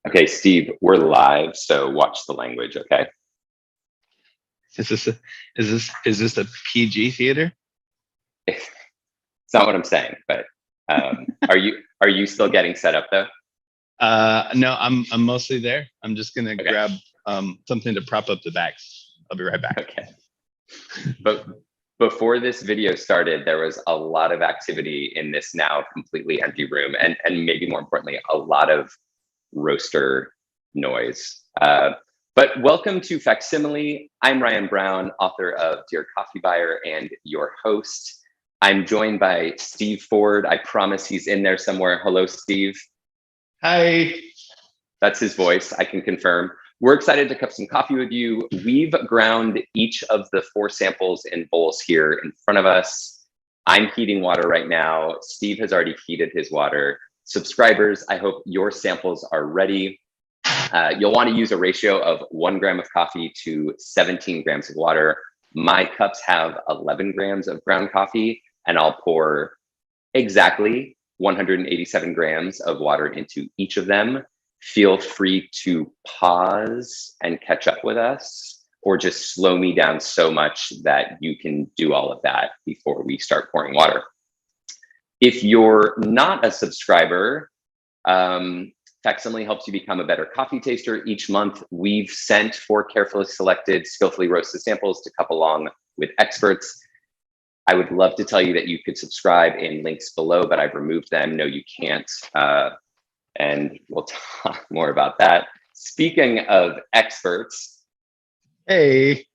Okay, Steve, we're live, so watch the language, okay? Is this a PG theater? It's not what I'm saying, but are you still getting set up though? No, I'm mostly there. I'm just gonna Okay. grab something to prop up the bags. I'll be right back. Okay. But before this video started, there was a lot of activity in this now completely empty room, and maybe more importantly, a lot of roaster noise. But welcome to Facsimile. I'm Ryan Brown, author of Dear Coffee Buyer and your host. I'm joined by Steve Ford. I promise he's in there somewhere. Hello, Steve. Hi. That's his voice, I can confirm. We're excited to cup some coffee with you. We've ground each of the 4 samples in bowls here in front of us. I'm heating water right now. Steve has already heated his water. Subscribers, I hope your samples are ready. You'll want to use a ratio of 1 gram of coffee to 17 grams of water. My cups have 11 grams of ground coffee, and I'll pour exactly 187 grams of water into each of them. Feel free to pause and catch up with us, or just slow me down so much that you can do all of that before we start pouring water. If you're not a subscriber, Facsimile helps you become a better coffee taster. Each month, we've sent 4 carefully selected, skillfully roasted samples to cup along with experts. I would love to tell you that you could subscribe in links below, but I've removed them. No, you can't. And we'll talk more about that. Speaking of experts. Hey.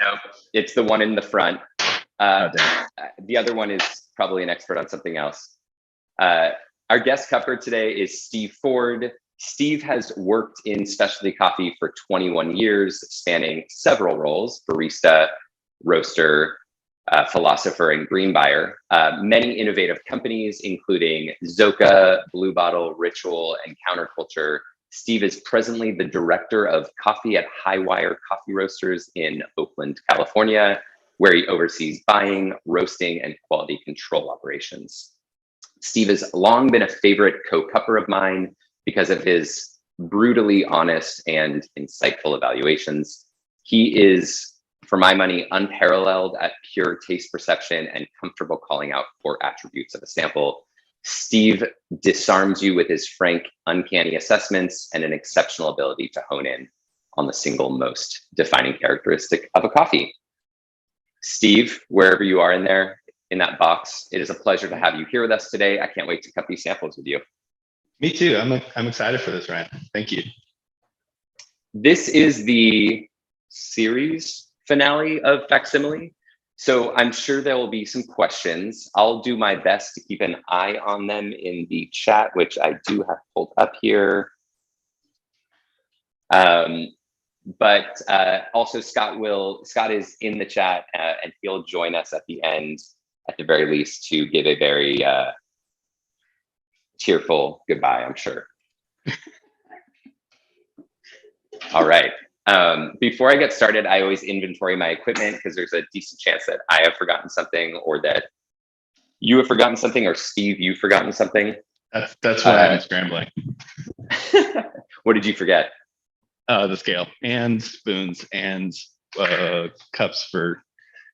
Nope, it's the one in the front. The other one is probably an expert on something else. Our guest cupper today is Steve Ford. Steve has worked in specialty coffee for 21 years, spanning several roles: barista, roaster, philosopher, and green buyer. Many innovative companies, including Zoka, Blue Bottle, Ritual, and Counterculture. Steve is presently the director of coffee at Highwire Coffee Roasters in Oakland, California, where he oversees buying, roasting, and quality control operations. Steve has long been a favorite co-cupper of mine because of his brutally honest and insightful evaluations. He is, for my money, unparalleled at pure taste perception and comfortable calling out core attributes of a sample. Steve disarms you with his frank, uncanny assessments and an exceptional ability to hone in on the single most defining characteristic of a coffee. Steve, wherever you are in there, in that box, it is a pleasure to have you here with us today. I can't wait to cut these samples with you. Me too. I'm excited for this, Ryan. Thank you. This is the series finale of Facsimile, so I'm sure there will be some questions. I'll do my best to keep an eye on them in the chat, which I do have pulled up here. But also Scott is in the chat, and he'll join us at the end, at the very least, to give a very cheerful goodbye, I'm sure. All right. Before I get started, I always inventory my equipment because there's a decent chance that I have forgotten something, or that you have forgotten something, or Steve, you've forgotten something. That's why I'm scrambling. What did you forget? The scale and spoons and cups for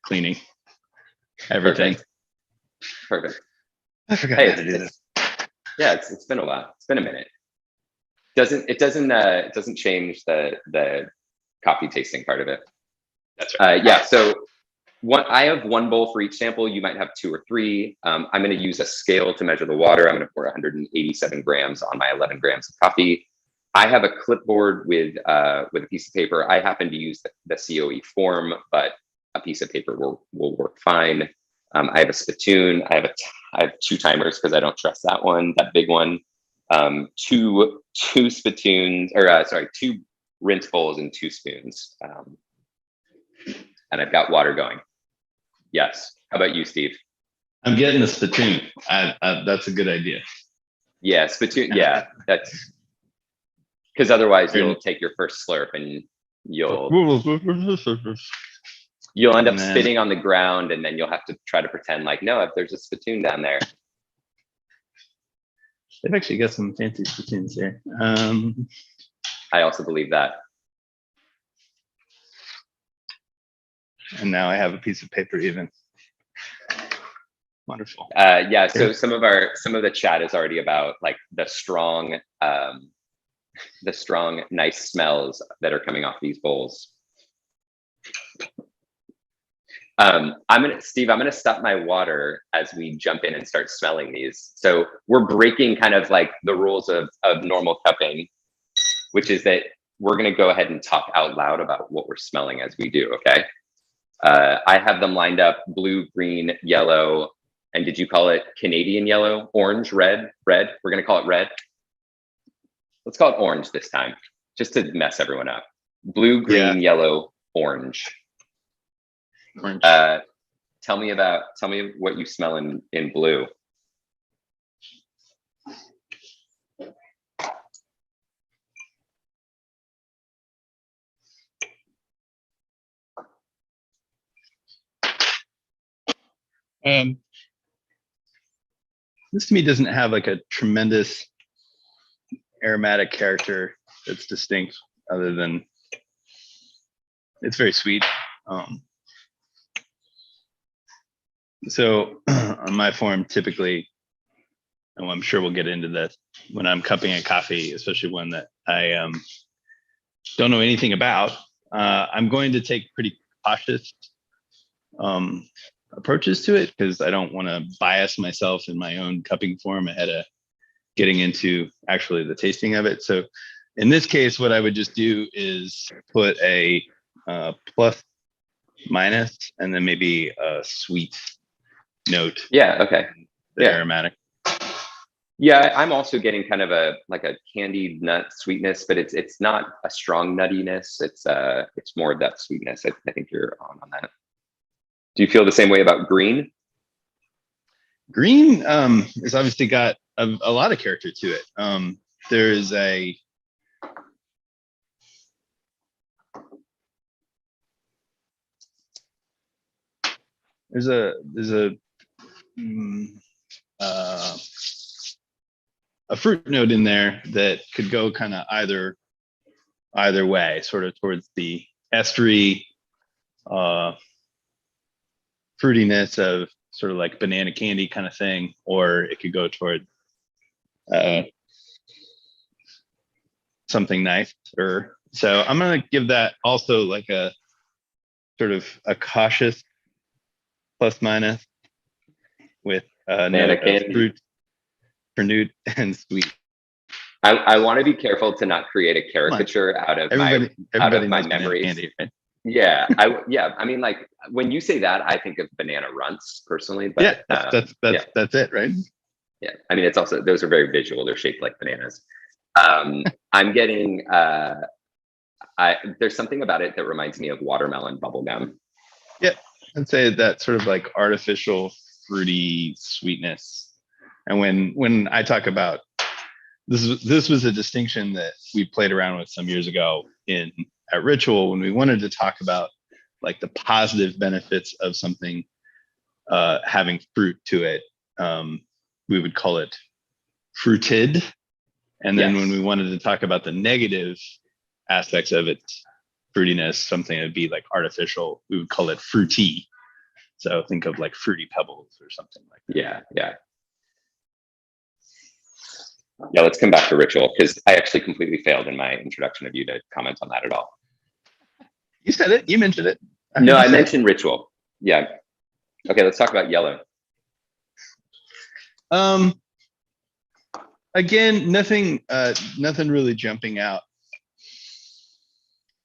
cleaning. Everything. Perfect. I forgot how to do this. Yeah, it's been a while. It's been a minute. It doesn't change the coffee tasting part of it. That's right. Yeah. So I have 1 bowl for each sample. You might have 2 or 3. I'm going to use a scale to measure the water. I'm going to pour 187 grams on my 11 grams of coffee. I have a clipboard with a piece of paper. I happen to use the COE form, but a piece of paper will work fine. I have a spittoon. I have 2 timers because I don't trust that one, that big one. 2 spittoons, or 2 rinse bowls and 2 spoons. And I've got water going. Yes. How about you, Steve? I'm getting the spittoon. That's a good idea. Yeah, spittoon. Yeah, that's because otherwise you'll take your first slurp and you'll end up spitting on the ground, and then you'll have to try to pretend like, no, if there's a spittoon down there. They've actually got some fancy spittoons here. I also believe that. And now I have a piece of paper even. Wonderful. Yeah, so some of the chat is already about like the strong, nice smells that are coming off these bowls. Steve, I'm gonna stop my water as we jump in and start smelling these. So we're breaking kind of like the rules of normal cupping, which is that we're gonna go ahead and talk out loud about what we're smelling as we do, okay? I have them lined up, blue, green, yellow, and did you call it Canadian yellow, orange, red? Red, we're gonna call it red. Let's call it orange this time, just to mess everyone up. Blue, green, yellow, orange. Orange. Tell me what you smell in blue. This to me doesn't have like a tremendous aromatic character that's distinct, other than it's very sweet. So on my form, typically, and I'm sure we'll get into this, when I'm cupping a coffee, especially one that I don't know anything about, I'm going to take pretty cautious approaches to it, because I don't want to bias myself in my own cupping form ahead of getting into actually the tasting of it. So in this case, what I would just do is put a plus minus and then maybe a sweet note. Yeah, okay. The aromatic. Yeah, I'm also getting kind of a candied nut sweetness, but it's not a strong nuttiness. It's more of that sweetness. I think you're on that. Do you feel the same way about green? Green has obviously got a lot of character to it. There's a fruit note in there that could go kind of either way, sort of towards the estery fruitiness of sort of like banana candy kind of thing, or it could go toward something nice. Or so I'm gonna give that also like a sort of a cautious plus minus with Banana candy, fruit, fruit, and sweet. I want to be careful to not create a caricature out of my memories. Candy, right? Yeah, I mean, like when you say that, I think of banana runts personally. But that's it, right? Yeah, I mean, it's also, those are very visual. They're shaped like bananas. I'm getting there's something about it that reminds me of watermelon bubblegum. Yeah, I'd say that sort of like artificial fruity sweetness. And when I talk about this was a distinction that we played around with some years ago at Ritual, when we wanted to talk about like the positive benefits of something having fruit to it. We would call it fruited. And then when we wanted to talk about the negative aspects of its fruitiness, something that would be like artificial, we would call it fruity. So think of like Fruity Pebbles or something like that. Yeah, let's come back to Ritual, because I actually completely failed in my introduction of you to comment on that at all. You said it, you mentioned it. No, I mentioned Ritual. Yeah. Okay, let's talk about yellow. Again, nothing really jumping out.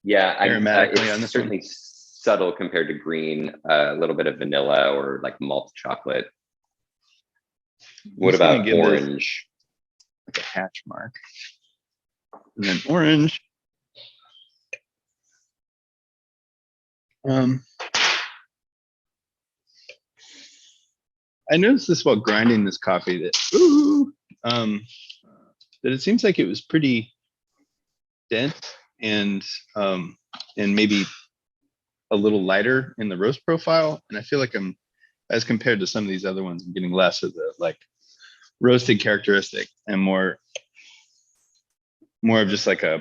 Yeah, it's certainly subtle compared to green. A little bit of vanilla or like malt chocolate. What about orange? Like a hatch mark. And then orange. I noticed this while grinding this coffee that it seems like it was pretty dense and maybe a little lighter in the roast profile. And I feel like I'm, as compared to some of these other ones, I'm getting less of the like roasted characteristic and more of just like a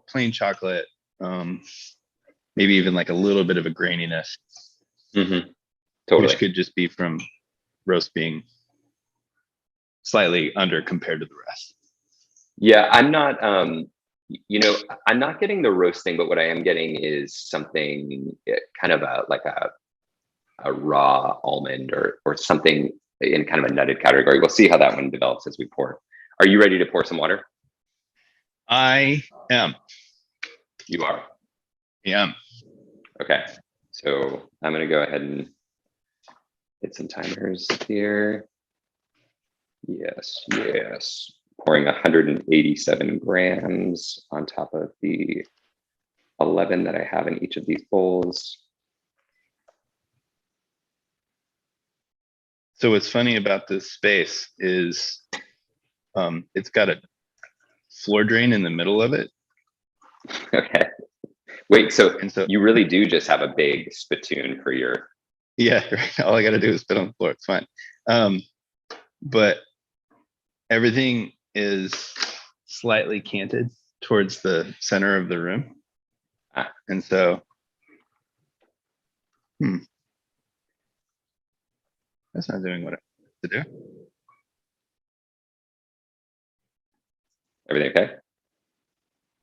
plain chocolate, maybe even like a little bit of a graininess, Totally. which could just be from roast being slightly under compared to the rest. Yeah, I'm not, I'm not getting the roasting, but what I am getting is something kind of like a raw almond or something in kind of a nutted category. We'll see how that one develops as we pour. Are you ready to pour some water? I am. You are. Yeah. Okay. So I'm going to go ahead and hit some timers here. Yes. Pouring 187 grams on top of the 11 that I have in each of these bowls. So what's funny about this space is it's got a floor drain in the middle of it. Okay. Wait, so And so you really do just have a big spittoon for your... Yeah, right. All I got to do is spit on the floor. It's fine. But everything is slightly canted towards the center of the room. And so, that's not doing what I want to do. Everything okay?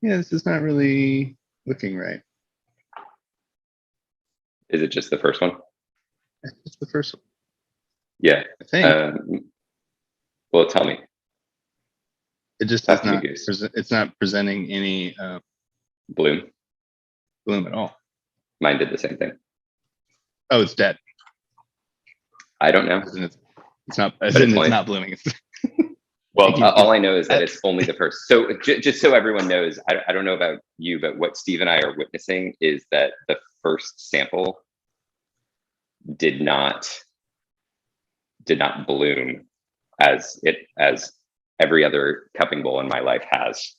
Yeah, this is not really looking right. Is it just the first one? It's the first one. Yeah. I think. Well, tell me. It just is not. It's not presenting any bloom at all. Mine did the same thing. Oh, it's dead. I don't know. It's not. It's not blooming. Well, all I know is that it's only the first. So just so everyone knows, I don't know about you, but what Steve and I are witnessing is that the first sample did not bloom as every other cupping bowl in my life has.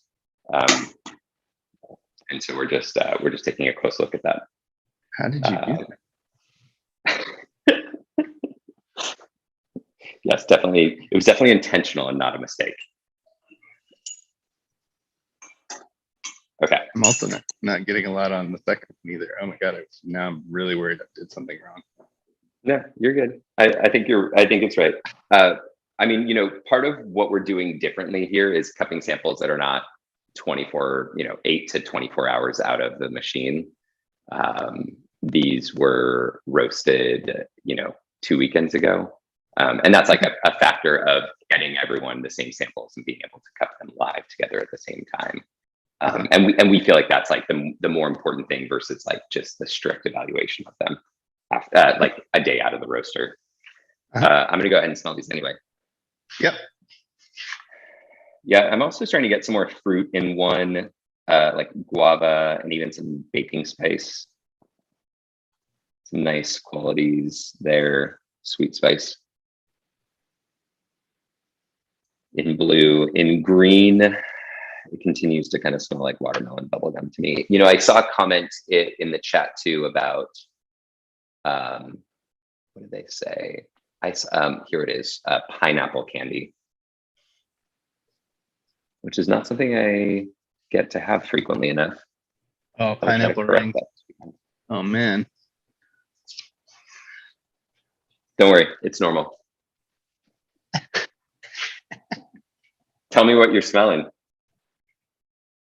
And so we're just taking a close look at that. How did you do that? Yes, definitely. It was definitely intentional and not a mistake. Okay. I'm also not getting a lot on the second one either. Oh my God. Now I'm really worried I did something wrong. No, you're good. I think it's right. I mean, part of what we're doing differently here is cupping samples that are not 8 to 24 hours out of the machine. These were roasted, 2 weekends ago. And that's like a factor of getting everyone the same samples and being able to cup them live together at the same time. And we feel like that's like the more important thing versus like just the strict evaluation of them after, like a day out of the roaster. I'm gonna go ahead and smell these anyway. Yep. Yeah, I'm also starting to get some more fruit in one, like guava and even some baking spice. Some nice qualities there, sweet spice. In blue, in green, it continues to kind of smell like watermelon bubblegum to me. I saw a comment in the chat too about, what did they say? Here it is, pineapple candy, which is not something I get to have frequently enough. Oh, pineapple ring. Oh man. Don't worry, it's normal. Tell me what you're smelling.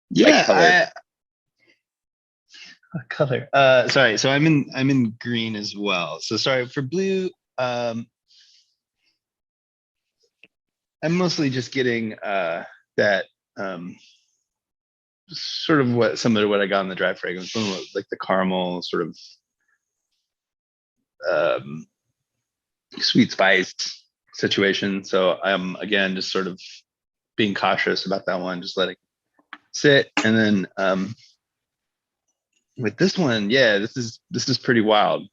Yeah, color. Sorry, so I'm in green as well. So sorry for blue. I'm mostly just getting that sort of similar to what I got in the dry fragrance, like the caramel sort of sweet spice situation. So I'm again just sort of being cautious about that one, just letting it sit. And then with this one, yeah, this is pretty wild.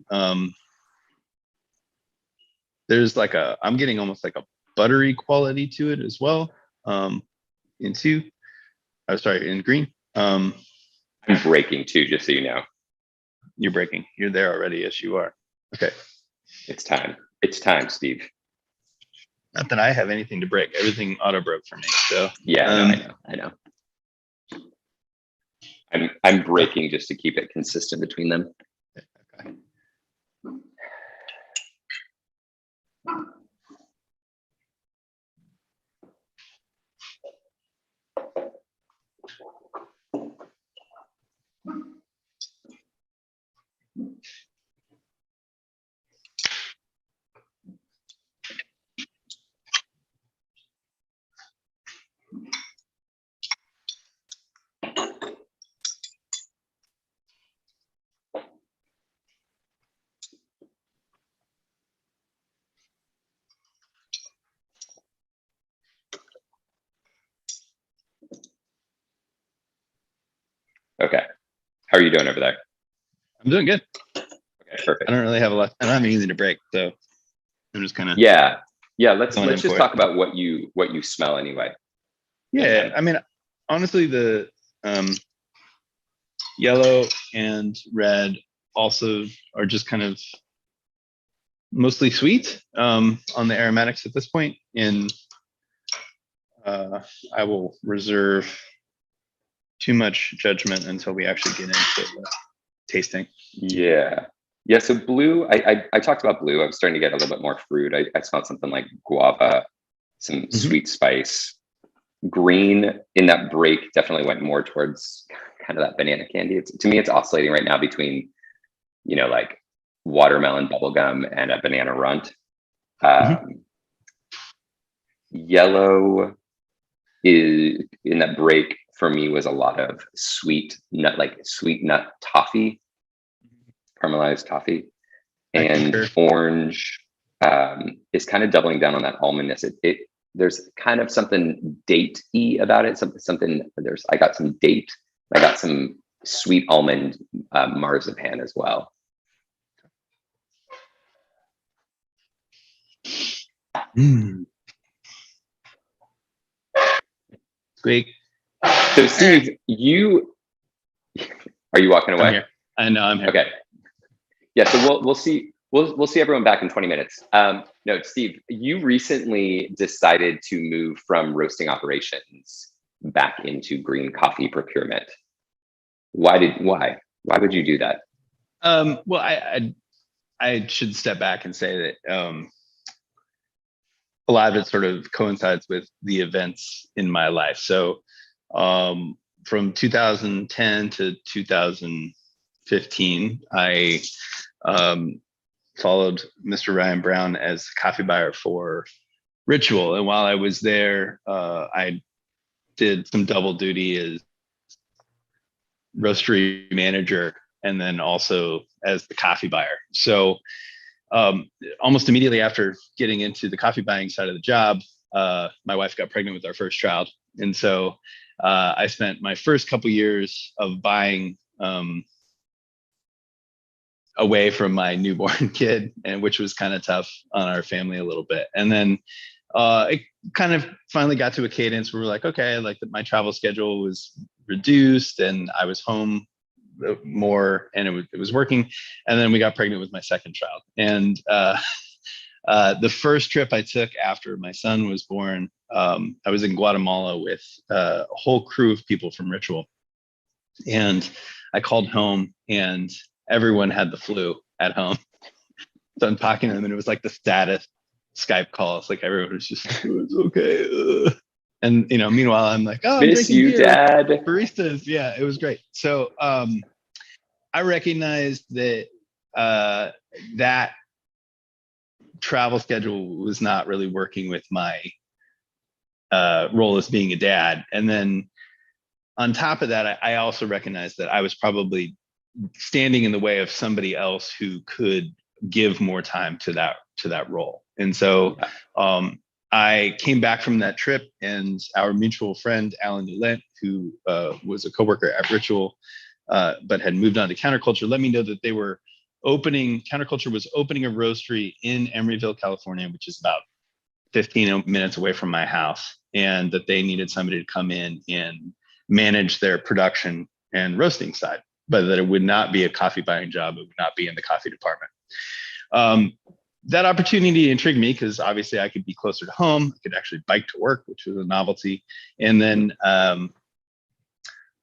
There's like I'm getting almost like a buttery quality to it as well. In green. I'm breaking too, just so you know. You're breaking. You're there already. Yes, you are. Okay. It's time. It's time, Steve. Not that I have anything to break. Everything auto broke for me. So yeah, I know. I'm breaking just to keep it consistent between them. Okay. Okay. How are you doing over there? I'm doing good. Okay, perfect. I don't really have a lot. I don't have anything to break, so I'm just kind of yeah. Let's going in just for talk it. about what you smell anyway. Yeah, I mean, honestly, the yellow and red also are just kind of mostly sweet on the aromatics at this point. And I will reserve too much judgment until we actually get into the tasting. Yeah. So blue, I talked about blue. I'm starting to get a little bit more fruit. I smelled something like guava, some sweet spice. Green in that break definitely went more towards kind of that banana candy. To me, it's oscillating right now between, like watermelon bubblegum and a banana runt. Yellow is in that break for me was a lot of sweet nut toffee, caramelized toffee, and orange is kind of doubling down on that almondness. There's kind of something date-y about it. I got some date. I got some sweet almond marzipan as well. Great. So Steve, are you walking away? I'm here. I know I'm here. Okay. Yeah. So we'll see. We'll see everyone back in 20 minutes. No, Steve, you recently decided to move from roasting operations back into green coffee procurement. Why would you do that? Well, I should step back and say that a lot of it sort of coincides with the events in my life. So from 2010 to 2015, I followed Mr. Ryan Brown as coffee buyer for Ritual. And while I was there, I did some double duty as roastery manager and then also as the coffee buyer. So almost immediately after getting into the coffee buying side of the job, my wife got pregnant with our first child. And so I spent my first couple years of buying away from my newborn kid, and which was kind of tough on our family a little bit. And then it kind of finally got to a cadence where we're like, okay, like my travel schedule was reduced and I was home more and it was working. And then we got pregnant with my second child. And the first trip I took after my son was born, I was in Guatemala with a whole crew of people from Ritual. And I called home and everyone had the flu at home. So I'm talking to them and it was like the saddest Skype calls. Like everyone was just, it's okay. And meanwhile I'm like, oh, Miss I'm you, beer. Dad. Baristas. Yeah, it was great. So I recognized that that travel schedule was not really working with my role as being a dad. And then on top of that, I also recognized that I was probably standing in the way of somebody else who could give more time to that role. And so I came back from that trip, and our mutual friend Alan Newlent, who was a coworker at Ritual, but had moved on to Counterculture, let me know that they were Counterculture was opening a roastery in Emeryville, California, which is about 15 minutes away from my house, and that they needed somebody to come in and manage their production and roasting side, but that it would not be a coffee buying job. It would not be in the coffee department. That opportunity intrigued me because obviously I could be closer to home. I could actually bike to work, which was a novelty. And then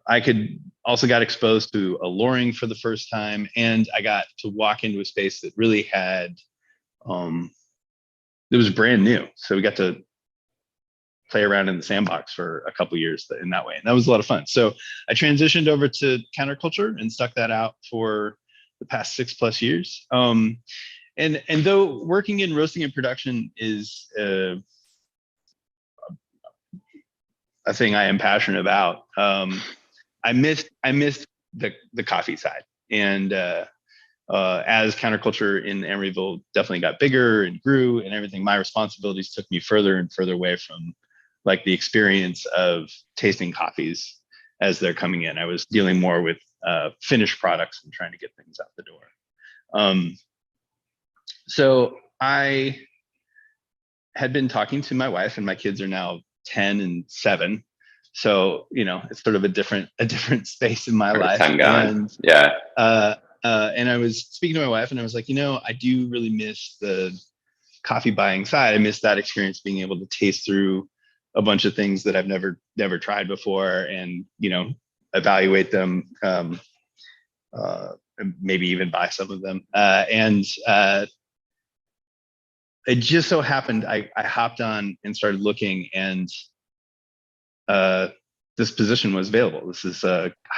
I could also got exposed to alluring for the first time, and I got to walk into a space that really had, it was brand new. So we got to play around in the sandbox for a couple years in that way. And that was a lot of fun. So I transitioned over to counterculture and stuck that out for the past 6+ years. And though working in roasting and production is a thing I am passionate about, I missed the coffee side. And as counterculture in Emeryville definitely got bigger and grew and everything, my responsibilities took me further and further away from like the experience of tasting coffees as they're coming in. I was dealing more with finished products and trying to get things out the door. So I had been talking to my wife, and my kids are now 10 and 7. So, you know, it's sort of a different space in my life. Time gone. And yeah. And I was speaking to my wife, and I was like, you know, I do really miss the coffee buying side. I miss that experience, being able to taste through a bunch of things that I've never tried before, and, you know, evaluate them, maybe even buy some of them. And it just so happened I hopped on and started looking, and this position was available. This is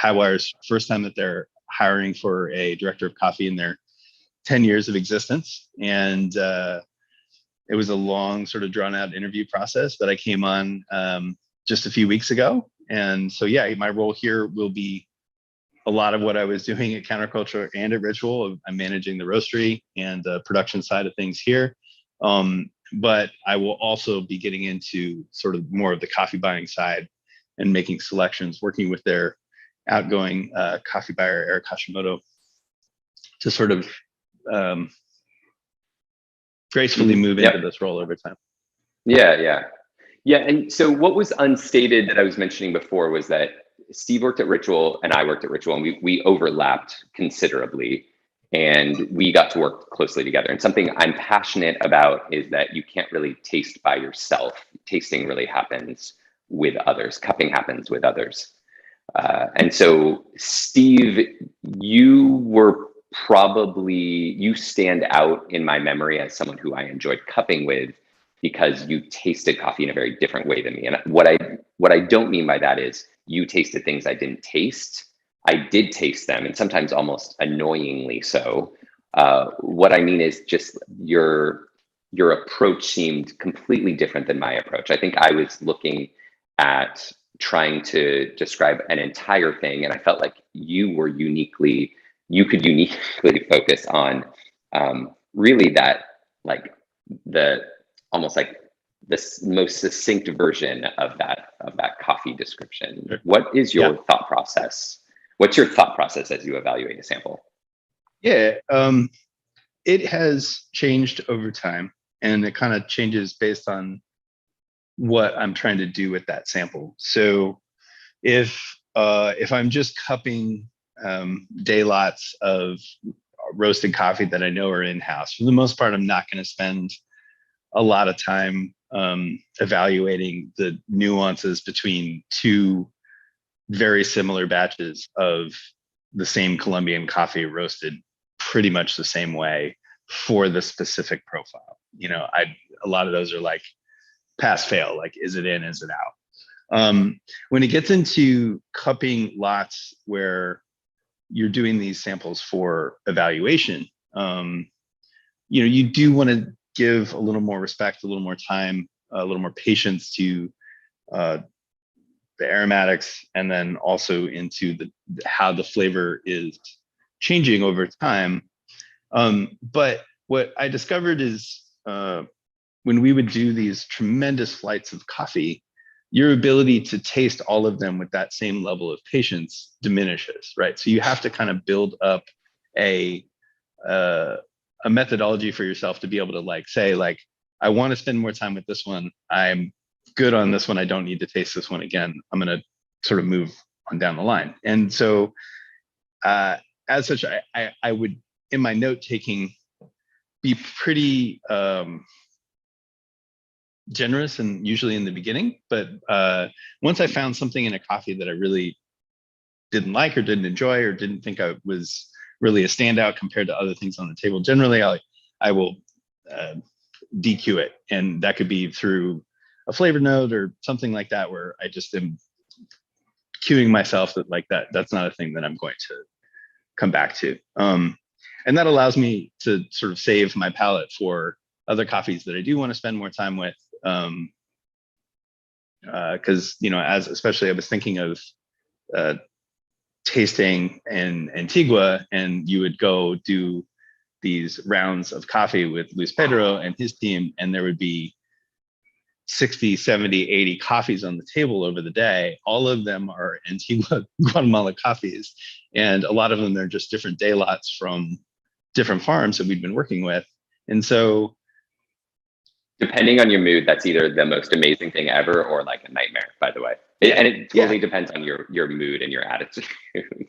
Highwire's first time that they're hiring for a director of coffee in their 10 years of existence. And it was a long, sort of drawn out interview process, but I came on just a few weeks ago. And so, yeah, my role here will be a lot of what I was doing at Counterculture and at Ritual. I'm managing the roastery and the production side of things here. But I will also be getting into sort of more of the coffee buying side and making selections, working with their outgoing coffee buyer, Eric Hashimoto, to sort of gracefully move into this role over time. Yeah. And so what was unstated that I was mentioning before was that Steve worked at Ritual and I worked at Ritual, and we overlapped considerably, and we got to work closely together. And something I'm passionate about is that you can't really taste by yourself. Tasting really happens with others. Cupping happens with others. And so, Steve, you stand out in my memory as someone who I enjoyed cupping with, because you tasted coffee in a very different way than me. And what I don't mean by that is you tasted things I didn't taste. I did taste them, and sometimes almost annoyingly so. What I mean is just your approach seemed completely different than my approach. I think I was looking at trying to describe an entire thing, and I felt like you could uniquely focus on really that, like, almost like this most succinct version of that coffee description. What is your thought process? What's your thought process as you evaluate a sample? Yeah, it has changed over time, and it kind of changes based on what I'm trying to do with that sample. So if I'm just cupping day lots of roasted coffee that I know are in-house, for the most part, I'm not going to spend a lot of time evaluating the nuances between two very similar batches of the same Colombian coffee roasted pretty much the same way for the specific profile. You know, a lot of those are like pass fail, like, is it in, is it out? When it gets into cupping lots where you're doing these samples for evaluation, you know, you do want to give a little more respect, a little more time, a little more patience to the aromatics, and then also into how the flavor is changing over time. But what I discovered is when we would do these tremendous flights of coffee, your ability to taste all of them with that same level of patience diminishes, right? So you have to kind of build up a methodology for yourself to be able to, like, say, like, I want to spend more time with this one. I'm good on this one. I don't need to taste this one again. I'm going to sort of move on down the line. And so as such, I would, in my note taking, be pretty generous, and usually in the beginning. But once I found something in a coffee that I really didn't like or didn't enjoy or didn't think I was really a standout compared to other things on the table. Generally, I will DQ it, and that could be through a flavor note or something like that, where I just am cueing myself that like that's not a thing that I'm going to come back to. And that allows me to sort of save my palate for other coffees that I do want to spend more time with. Because as especially I was thinking of tasting in Antigua, and you would go do these rounds of coffee with Luis Pedro and his team, and there would be 60, 70, 80 coffees on the table over the day. All of them are Antigua, Guatemala coffees. And a lot of them are just different day lots from different farms that we'd been working with. And so, depending on your mood, that's either the most amazing thing ever or like a nightmare, by the way. And it totally depends on your mood and your attitude.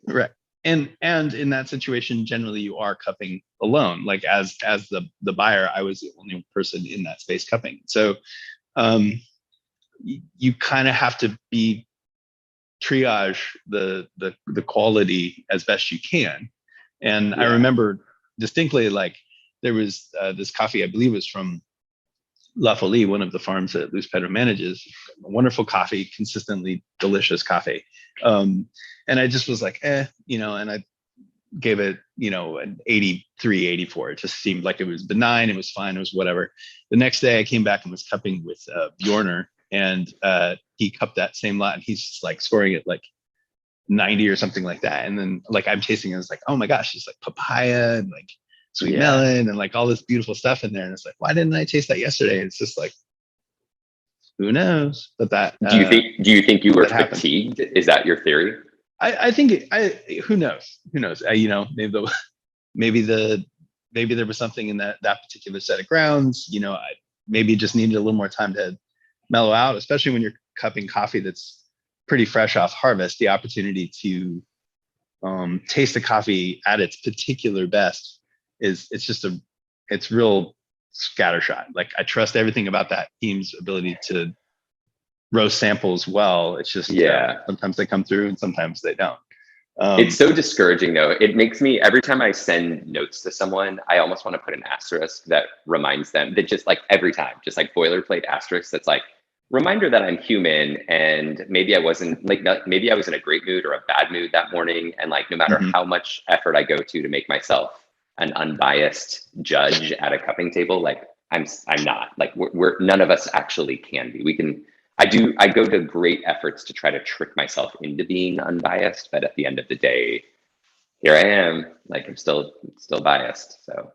Right. And in that situation, generally you are cupping alone. Like as the buyer, I was the only person in that space cupping. So you kind of have to triage the quality as best you can. And I remember distinctly, like there was this coffee, I believe was from La Folie, one of the farms that Luis Pedro manages. Wonderful coffee, consistently delicious coffee. And I just was like, and I gave it, an 83, 84. It just seemed like it was benign. It was fine. It was whatever. The next day I came back and was cupping with Bjorner, and he cupped that same lot, and he's just like scoring it like 90 or something like that. And then like I'm tasting it, it's like, oh my gosh, it's like papaya and like sweet melon and like all this beautiful stuff in there. And it's like, why didn't I taste that yesterday? And it's just like, who knows? But that do you think you were fatigued? Is that your theory? I think who knows? Maybe there was something in that particular set of grounds. I maybe just needed a little more time to mellow out, especially when you're cupping coffee that's pretty fresh off harvest. The opportunity to taste the coffee at its particular best it's real scattershot. Like I trust everything about that team's ability to roast samples well. It's just sometimes they come through and sometimes they don't. It's so discouraging though. It makes me, every time I send notes to someone, I almost want to put an asterisk that reminds them that just like every time, just like boilerplate asterisk that's like reminder that I'm human, and maybe I wasn't like, maybe I was in a great mood or a bad mood that morning, and like no matter how much effort I go to make myself an unbiased judge at a cupping table, like I'm not. Like we're none of us actually can be. I go to great efforts to try to trick myself into being unbiased, but at the end of the day, here I am, like I'm still biased. So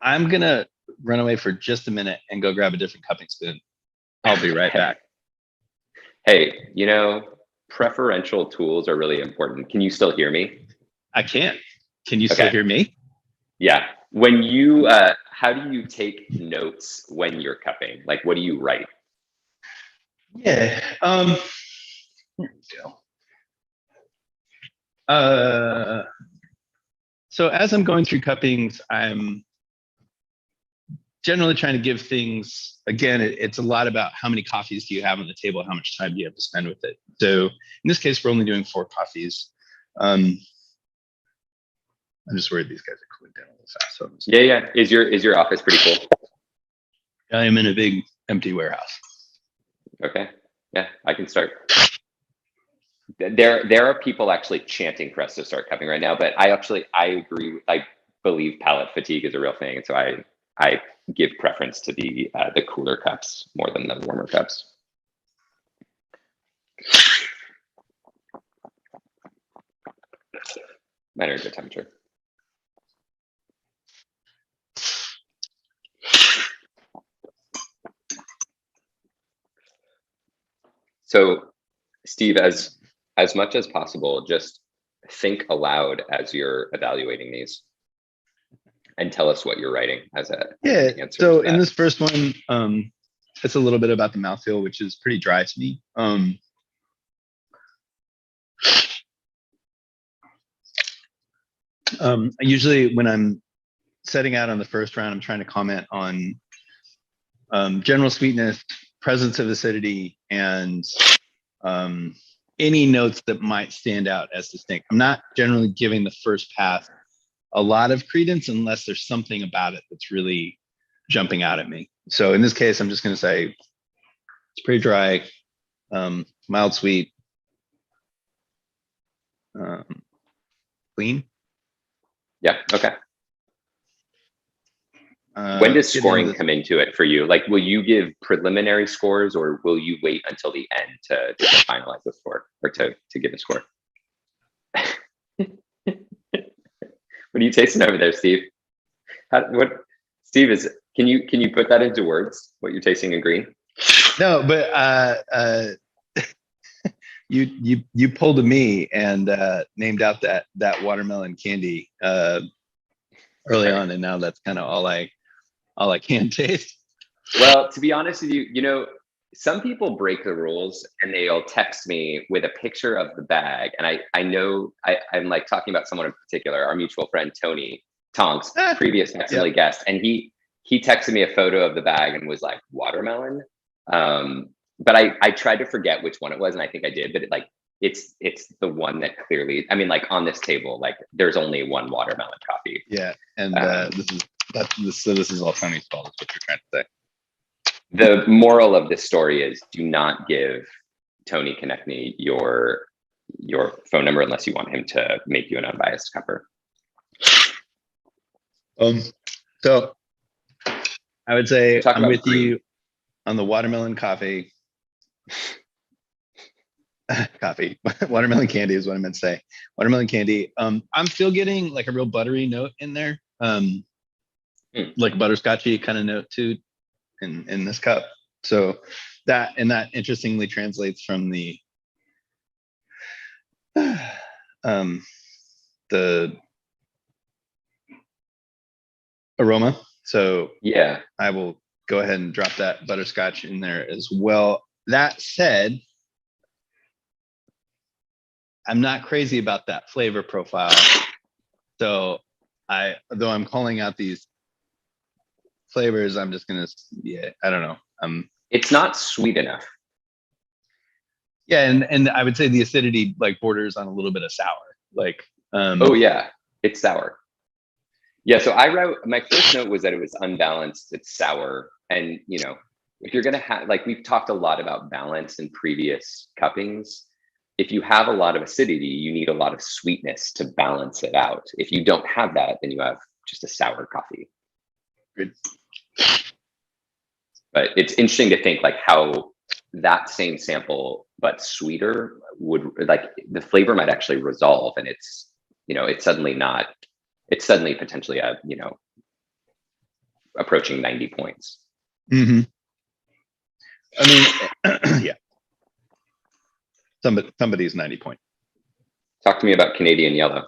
I'm gonna run away for just a minute and go grab a different cupping spoon. I'll be right back. Hey, preferential tools are really important. Can you still hear me? I can. Can you still hear me? Yeah. When you, how do you take notes when you're cupping? Like, what do you write? Yeah. Here we go. So as I'm going through cuppings, I'm generally trying to give things, again, it's a lot about how many coffees do you have on the table, how much time do you have to spend with it. So in this case, we're only doing 4 coffees. I'm just worried these guys are cooling down a little fast. So yeah. Is your office pretty cool? I am in a big empty warehouse. Okay. Yeah, I can start. There are people actually chanting for us to start cupping right now, but I agree. I believe palate fatigue is a real thing, and so I give preference to the cooler cups more than the warmer cups. Mine are a good temperature. So, Steve, as much as possible, just think aloud as you're evaluating these, and tell us what you're writing as a answer. So in this first one, it's a little bit about the mouthfeel, which is pretty dry to me. Usually when I'm setting out on the first round, I'm trying to comment on general sweetness, presence of acidity, and any notes that might stand out as distinct. I'm not generally giving the first pass a lot of credence unless there's something about it that's really jumping out at me. So in this case, I'm just going to say it's pretty dry, mild sweet, clean. Yeah. Okay. When does scoring come into it for you? Like, will you give preliminary scores, or will you wait until the end to finalize the score, or to give a score? What are you tasting over there, Steve? Steve is? Can you put that into words? What you're tasting in green? No, but you pulled a me and named out that watermelon candy early on, and now that's kind of all I can taste. Well, to be honest with you, some people break the rules and they'll text me with a picture of the bag. And I know I'm like talking about someone in particular, our mutual friend, Tony Tonks, previous Facsimile guest. And he texted me a photo of the bag and was like, watermelon. But I tried to forget which one it was. And I think I did, but it's the one that clearly, I mean, like on this table, like there's only one watermelon coffee. Yeah. And this is all Tony's fault, is what you're trying to say. The moral of this story is, do not give Tony Konechny your phone number unless you want him to make you an unbiased cupper. So I would say I'm with green. you on the watermelon coffee. Watermelon candy is what I meant to say. Watermelon candy. I'm still getting like a real buttery note in there. Like butterscotchy kind of note too in this cup. So that interestingly translates from the aroma. So yeah, I will go ahead and drop that butterscotch in there as well. That said, I'm not crazy about that flavor profile. So though I'm calling out these flavors, I'm just gonna, I don't know. It's not sweet enough. Yeah, and I would say the acidity like borders on a little bit of sour. Like, oh yeah, it's sour. Yeah, so I wrote, my first note was that it was unbalanced, it's sour. And if you're gonna have, like, we've talked a lot about balance in previous cuppings. If you have a lot of acidity, you need a lot of sweetness to balance it out. If you don't have that, then you have just a sour coffee. Good. But it's interesting to think like how that same sample, but sweeter, would, like, the flavor might actually resolve, and it's suddenly potentially a, approaching 90 points. Mm-hmm. I mean, yeah. Somebody's 90 points. Talk to me about Canadian yellow.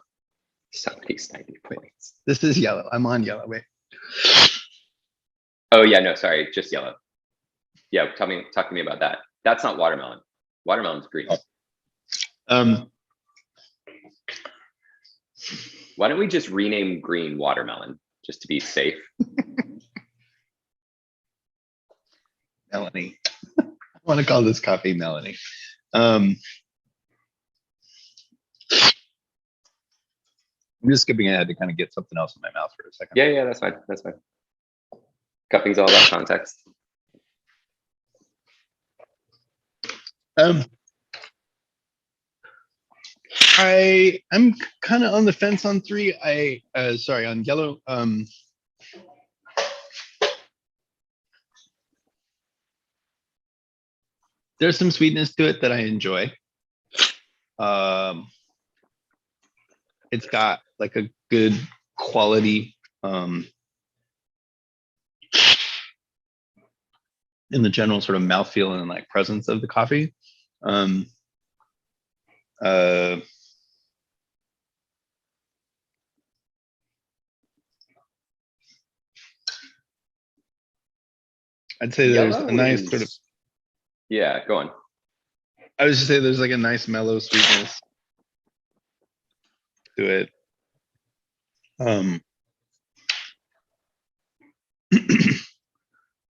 Somebody's 90 points. This is yellow. I'm on yellow. Wait. Oh yeah, no, sorry, just yellow. Yeah, talk to me about that. That's not watermelon. Watermelon's green. Why don't we just rename green watermelon, just to be safe? Melanie. I want to call this coffee Melanie. I'm just skipping ahead to kind of get something else in my mouth for a second. Yeah, that's fine. That's fine. Cupping's all about context. I'm kind of on the fence on 3. On yellow. There's some sweetness to it that I enjoy. It's got like a good quality in the general sort of mouthfeel and like presence of the coffee. I'd say there's a nice sort of. Yeah, go on. I was just saying there's like a nice mellow sweetness to it. Certainly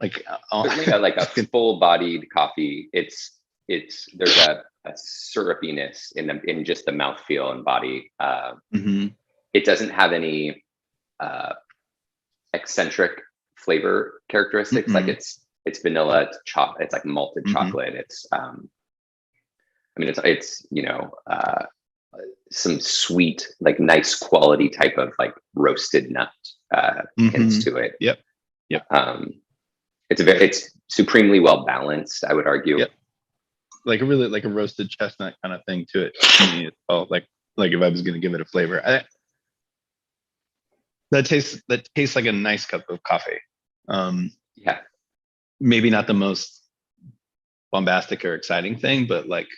like a full-bodied coffee. There's syrupiness in just the mouthfeel and body. Mhm. It doesn't have any eccentric flavor characteristics. Like it's vanilla, it's chocolate, it's like malted chocolate. It's I mean, it's some sweet, like nice quality type of like roasted nut hints to it. Yep. It's supremely well balanced, I would argue. Yep. Like a roasted chestnut kind of thing to it. To me, it's all like if I was going to give it a flavor, that tastes like a nice cup of coffee. Yeah. Maybe not the most bombastic or exciting thing, but like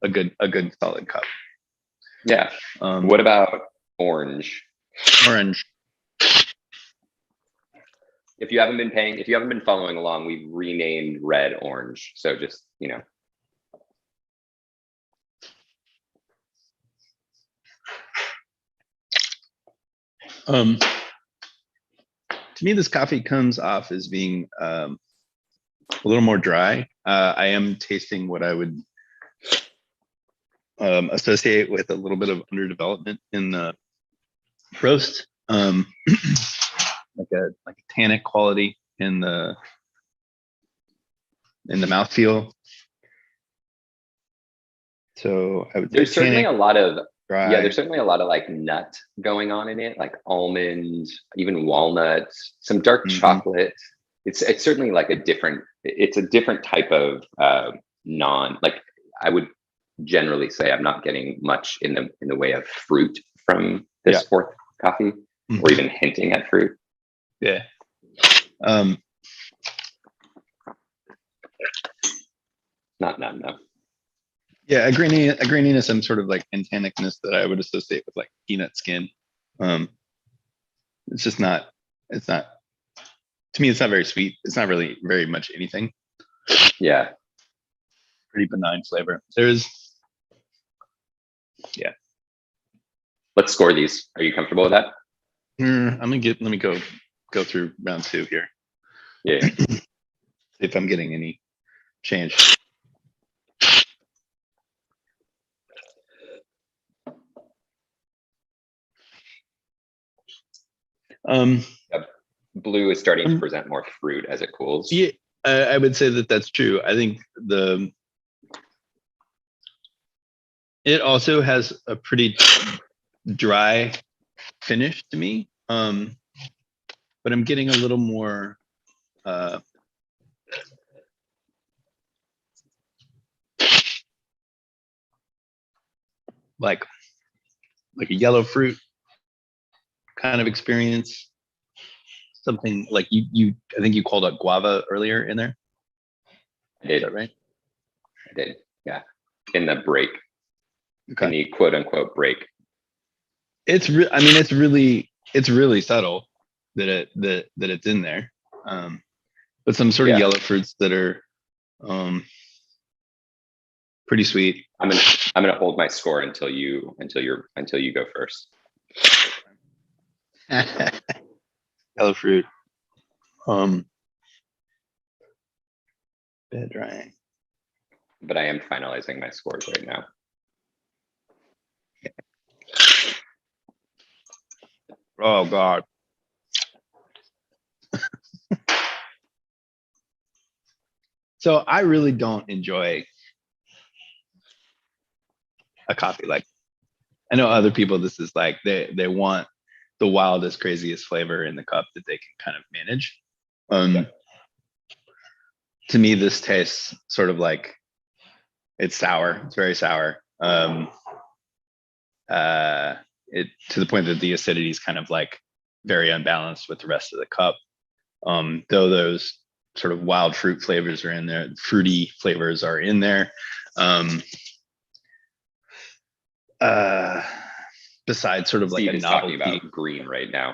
a good solid cup. Yeah. What about orange? Orange. If you haven't been following along, we've renamed red orange. So just, To me, this coffee comes off as being a little more dry. I am tasting what I would associate with a little bit of underdevelopment in the roast, like a tannic quality in the mouthfeel. So I would say there's certainly a lot of dry. Yeah, there's certainly a lot of like nut going on in it, like almond, even walnut, some dark chocolate. It's certainly like a different type of like I would generally say I'm not getting much in the way of fruit from this fourth coffee, or even hinting at fruit. Yeah. No. Yeah, a graininess and sort of like tannicness that I would associate with like peanut skin. It's just not. It's not. To me, it's not very sweet. It's not really very much anything. Yeah. Pretty benign flavor. There's. Yeah. Let's score these. Are you comfortable with that? Let me go through round 2 here. Yeah. See if I'm getting any change. Blue is starting to present more fruit as it cools. Yeah, I would say that's true. I think it also has a pretty dry finish to me, but I'm getting a little more like a yellow fruit kind of experience. Something like you I think you called out guava earlier in there. I did. Is that right? I did. Yeah. In the break. Okay. In the quote unquote break. It's really subtle that it's in there. But some sort of yellow fruits that are pretty sweet. I'm gonna hold my score until you go first. Yellow fruit. Bit drying. But I am finalizing my scores right now. Oh God. So I really don't enjoy a coffee like. I know other people, this is like they want the wildest, craziest flavor in the cup that they can kind of manage. To me, this tastes sort of like it's sour. It's very sour. It to the point that the acidity is kind of like very unbalanced with the rest of the cup. Though those sort of wild fruit flavors are in there, fruity flavors are in there. Besides sort of like Steve a is novelty. talking about green right now.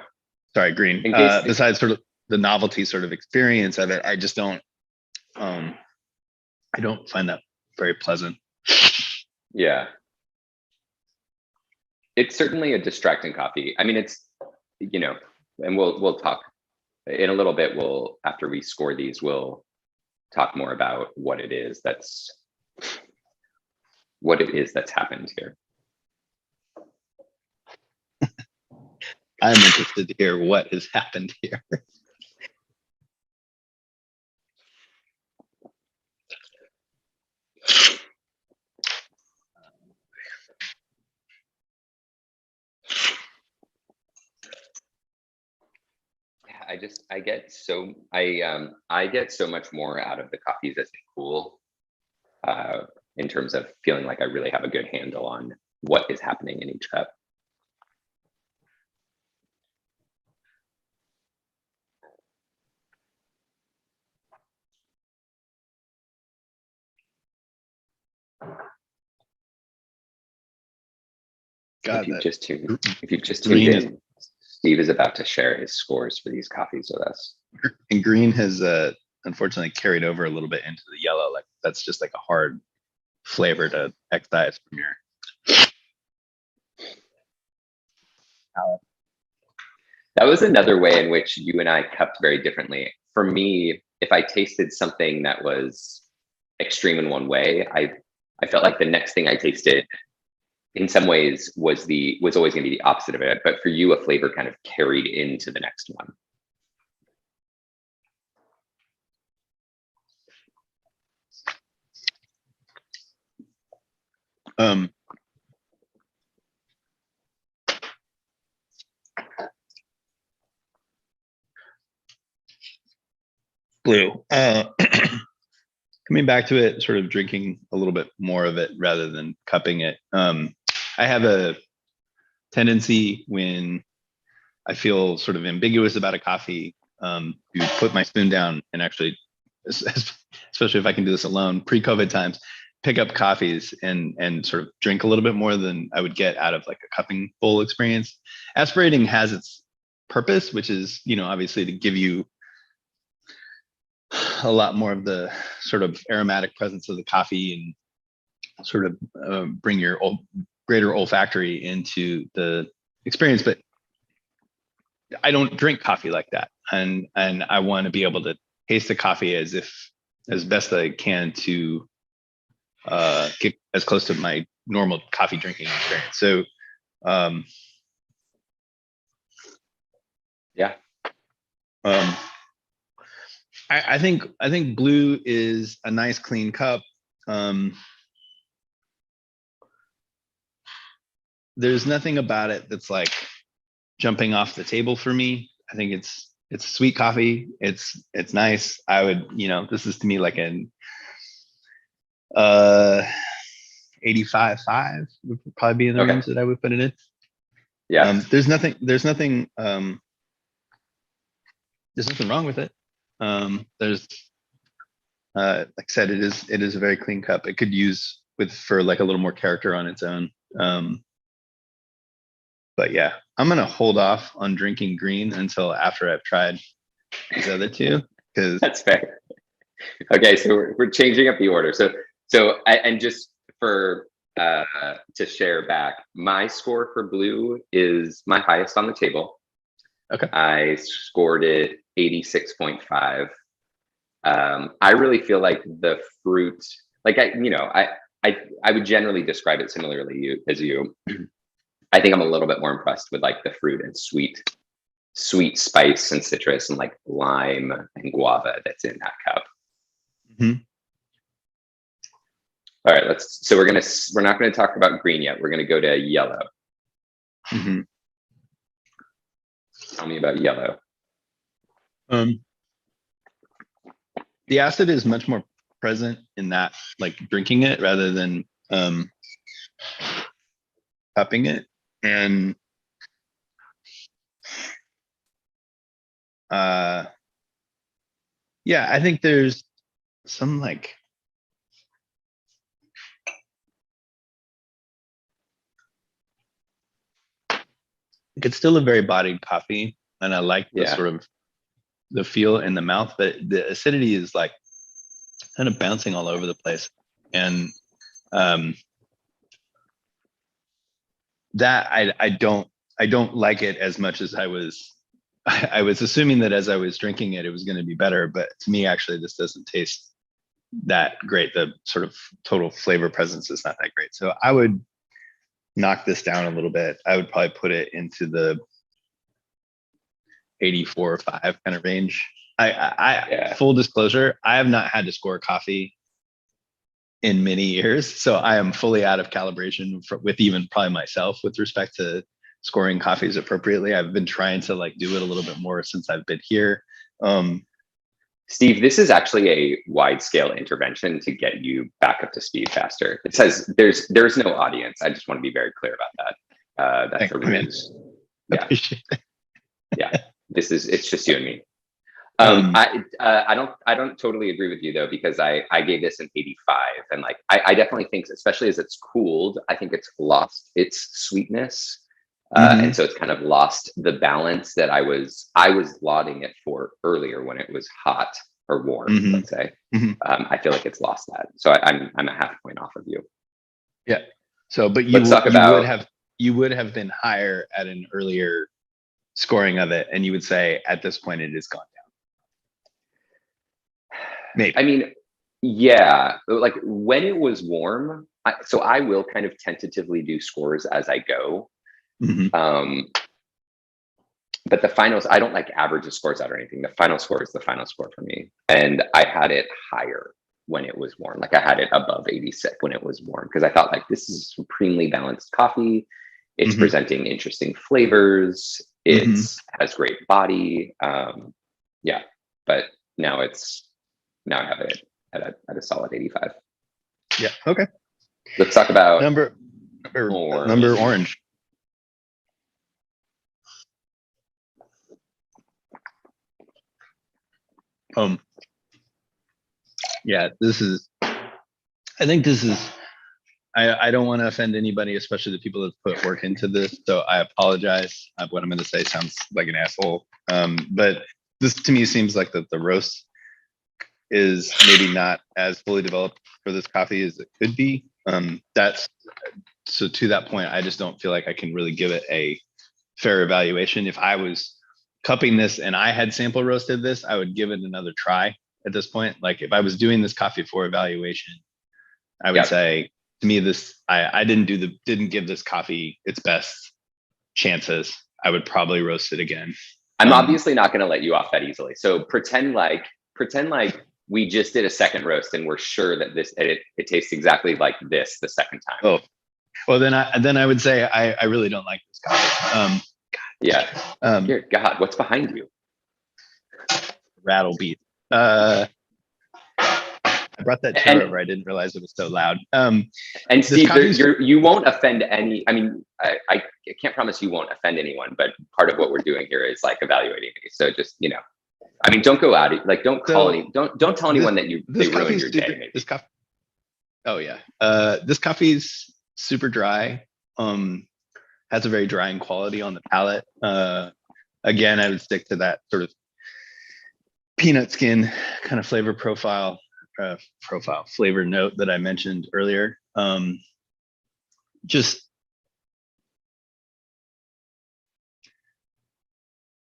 Sorry, green. Besides sort of the novelty sort of experience of it, I just don't. I don't find that very pleasant. Yeah. It's certainly a distracting coffee. I mean, it's, and we'll talk in a little bit. After we score these, we'll talk more about what it is that's what it is that's happened here. I'm interested to hear what has happened here. I get so much more out of the coffees as they cool, in terms of feeling like I really have a good handle on what is happening in each cup. God, if you've just tuned green in, Steve is about to share his scores for these coffees with us. And green has unfortunately carried over a little bit into the yellow. Like that's just like a hard flavor to excise from your. That was another way in which you and I cupped very differently. For me, if I tasted something that was extreme in one way, I felt like the next thing I tasted in some ways was always going to be the opposite of it. But for you, a flavor kind of carried into the next one. Blue. Coming back to it, sort of drinking a little bit more of it rather than cupping it. I have a tendency when I feel sort of ambiguous about a coffee, to put my spoon down and actually, especially if I can do this alone, pre-COVID times, pick up coffees and sort of drink a little bit more than I would get out of like a cupping bowl experience. Aspirating has its purpose, which is, obviously to give you a lot more of the sort of aromatic presence of the coffee and sort of bring your greater olfactory into the experience. But I don't drink coffee like that, and I want to be able to taste the coffee as best I can to get as close to my normal coffee drinking experience. So yeah. I think blue is a nice clean cup. There's nothing about it that's like jumping off the table for me. I think it's sweet coffee. It's nice. I would, this is to me like an 85.5 would probably be in the range that I would put it in. Yeah. There's nothing wrong with it. There's like I said, it is a very clean cup. It could use for like a little more character on its own. But yeah, I'm gonna hold off on drinking green until after I've tried these other two, because that's fair. Okay, so we're changing up the order. So and just for to share back, my score for blue is my highest on the table. Okay. I scored it 86.5. I really feel like the fruit, like I would generally describe it similarly as you. I think I'm a little bit more impressed with like the fruit and sweet spice and citrus and like lime and guava that's in that cup. Mm-hmm. All right, we're not gonna talk about green yet. We're gonna go to yellow. Mm-hmm. Tell me about yellow. The acid is much more present in that, like drinking it rather than cupping it. And yeah, I think there's some like it's still a very bodied coffee, and I like the sort of the feel in the mouth, but the acidity is like kind of bouncing all over the place. And that I don't like it as much as I was assuming that as I was drinking it, it was going to be better. But to me, actually, this doesn't taste that great. The sort of total flavor presence is not that great. So I would knock this down a little bit. I would probably put it into the 84 or 5 kind of range. Full disclosure, I have not had to score coffee in many years, so I am fully out of calibration with even probably myself with respect to scoring coffees appropriately. I've been trying to like do it a little bit more since I've been here. Steve, this is actually a wide scale intervention to get you back up to speed faster. It says there's no audience. I just want to be very clear about that. That's a really, yeah. It's just you and me. I don't totally agree with you though, because I gave this an 85, and like I definitely think, especially as it's cooled, I think it's lost its sweetness. And so it's kind of lost the balance that I was lauding it for earlier when it was hot or warm, let's say. I feel like it's lost that. So I'm a half point off of you. Yeah. So, but you would have been higher at an earlier scoring of it, and you would say at this point it is gone down. Maybe. I mean, yeah, like when it was warm, so I will kind of tentatively do scores as I go. But the finals, I don't like average the scores out or anything. The final score is the final score for me. And I had it higher when it was warm. Like I had it above 86 when it was warm, because I thought like this is supremely balanced coffee. It's presenting interesting flavors. It has great body. Yeah, but now I have it at a solid 85. Yeah. Okay. Let's talk about number orange. Yeah, I don't want to offend anybody, especially the people that put work into this. So I apologize. What I'm going to say sounds like an asshole. But this to me seems like the roast is maybe not as fully developed for this coffee as it could be. So to that point, I just don't feel like I can really give it a fair evaluation. If I was cupping this and I had sample roasted this, I would give it another try at this point. Like if I was doing this coffee for evaluation, I would say to me, I didn't give this coffee its best chances. I would probably roast it again. I'm obviously not going to let you off that easily. So pretend like we just did a second roast and we're sure that it tastes exactly like this the second time. Oh, well then I would say I really don't like this coffee. Dear God, what's behind you? Rattle beat. I brought that chair over. I didn't realize it was so loud. And Steve, you won't offend any. I mean, I can't promise you won't offend anyone, but part of what we're doing here is like evaluating me. So just I mean, don't go out. Like, don't tell anyone that they ruined your day. Maybe. This coffee. Oh yeah. This coffee's super dry. Has a very drying quality on the palate. Again, I would stick to that sort of peanut skin kind of flavor flavor note that I mentioned earlier. Just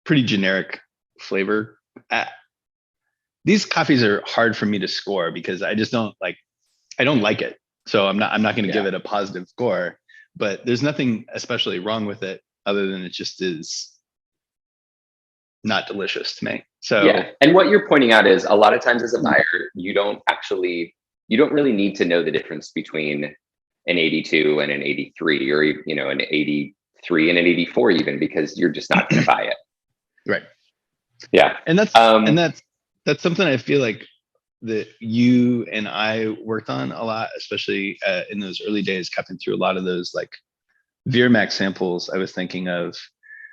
pretty generic flavor. These coffees are hard for me to score because I don't like it. So I'm not going to give it a positive score, but there's nothing especially wrong with it other than it just is not delicious to me. So yeah. And what you're pointing out is a lot of times as a buyer, you don't really need to know the difference between an 82 and an 83 or an 83 and an 84 even, because you're just not going to buy it. Right. Yeah. And that's something I feel like that you and I worked on a lot, especially in those early days, cupping through a lot of those like Virmax samples. I was thinking of,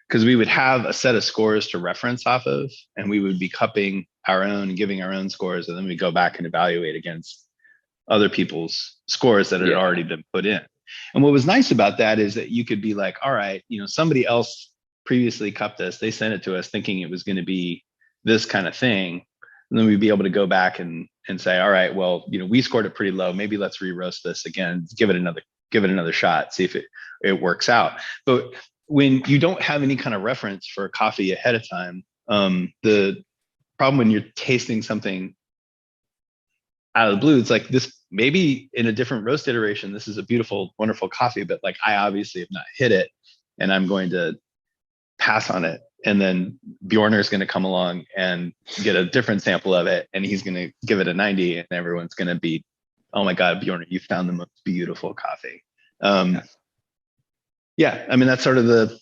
because we would have a set of scores to reference off of, and we would be cupping our own and giving our own scores, and then we go back and evaluate against other people's scores that had already been put in. And what was nice about that is that you could be like, all right, somebody else previously cupped this, they sent it to us thinking it was going to be this kind of thing. And then we'd be able to go back and say, all right, well, we scored it pretty low. Maybe let's re-roast this again, give it another shot, see if it works out. But when you don't have any kind of reference for coffee ahead of time, the problem when you're tasting something out of the blue, it's like this, maybe in a different roast iteration, this is a beautiful, wonderful coffee, but like I obviously have not hit it and I'm going to pass on it. And then Bjorner's going to come along and get a different sample of it and he's going to give it a 90 and everyone's going to be, oh my God, Bjorner, you found the most beautiful coffee. Yeah, I mean, that's sort of the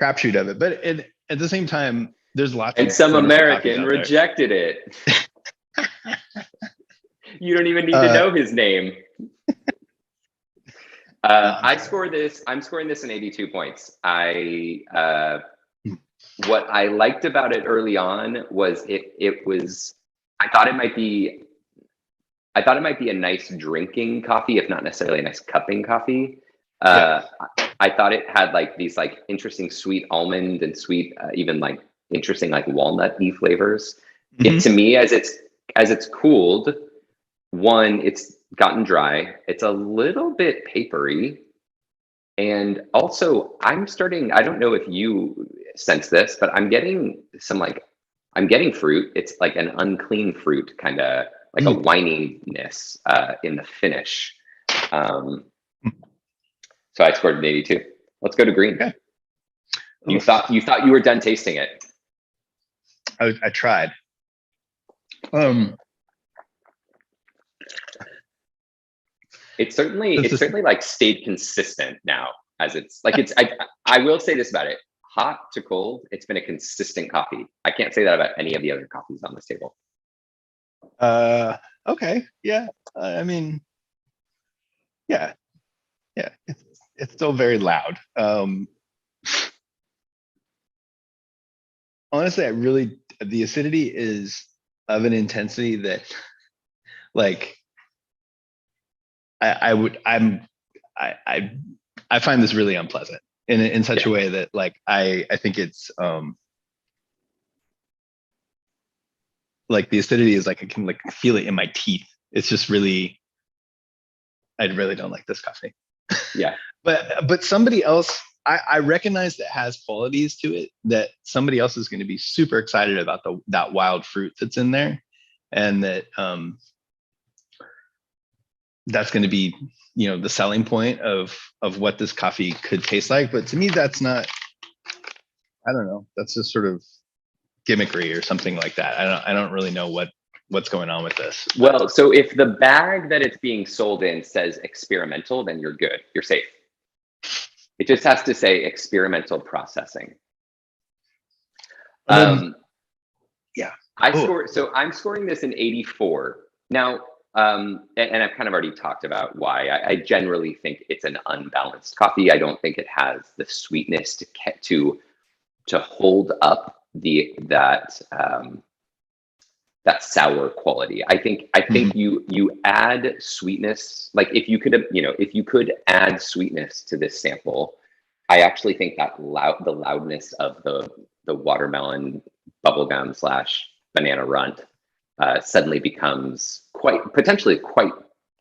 crapshoot of it. But at the same time, there's lots and of some wonderful coffees American out there. rejected it. You don't even need to know his name. I'm scoring this in 82 points. What I liked about it early on was I thought it might be a nice drinking coffee, if not necessarily a nice cupping coffee. I thought it had like these like interesting sweet almond and sweet, even like interesting like walnut-y flavors. Mm-hmm. To me, as it's cooled, one, it's gotten dry. It's a little bit papery. And also I don't know if you sense this, but I'm getting fruit. It's like an unclean fruit, kind of like a wininess in the finish. So I scored an 82. Let's go to green. Okay. You thought you were done tasting it. I tried. It's certainly like stayed consistent now, as it's like I will say this about it: hot to cold, it's been a consistent coffee. I can't say that about any of the other coffees on this table. Okay, yeah. I mean, yeah. It's still very loud. Honestly, the acidity is of an intensity that, like, I find this really unpleasant in such a way that, like, I think it's like the acidity is like I can like feel it in my teeth. It's just really, I really don't like this coffee. Yeah. But somebody else, I recognize that has qualities to it that somebody else is going to be super excited about that wild fruit that's in there, and that that's going to be, the selling point of what this coffee could taste like. But to me, that's not. I don't know. That's just sort of gimmickry or something like that. I don't really know what's going on with this. Well, so if the bag that it's being sold in says experimental, then you're good. You're safe. It just has to say experimental processing. Yeah. I'm scoring this in 84. Now, and I've kind of already talked about why. I generally think it's an unbalanced coffee. I don't think it has the sweetness to hold up that sour quality. I think you add sweetness, like if you could add sweetness to this sample, I actually think that the loudness of the watermelon bubblegum / banana runt suddenly becomes potentially quite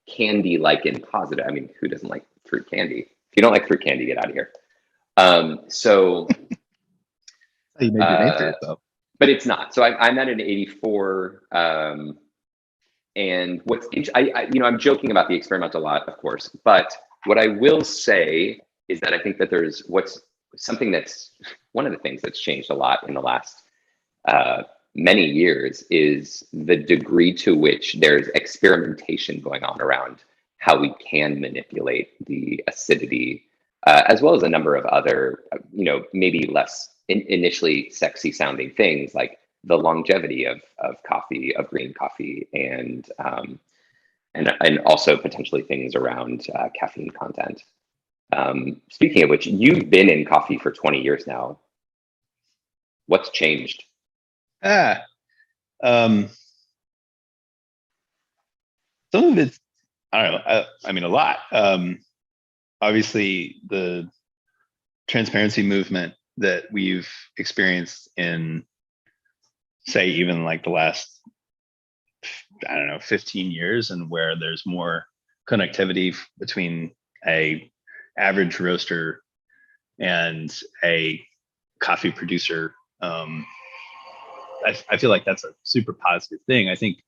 candy-like and positive. I mean, who doesn't like fruit candy? If you don't like fruit candy, get out of here. You made your name for yourself. But it's not. So I'm at an 84. And I'm joking about the experiment a lot, of course. But what I will say is that I think that there's one of the things that's changed a lot in the last many years is the degree to which there's experimentation going on around how we can manipulate the acidity, as well as a number of other, maybe less initially sexy sounding things like the longevity of coffee, of green coffee, and also potentially things around caffeine content. Speaking of which, you've been in coffee for 20 years now. What's changed? Some of it's, I don't know. I mean, a lot. Obviously, the transparency movement that we've experienced in, say, even like the last, 15 years, and where there's more connectivity between a average roaster and a coffee producer. I feel like that's a super positive thing. I think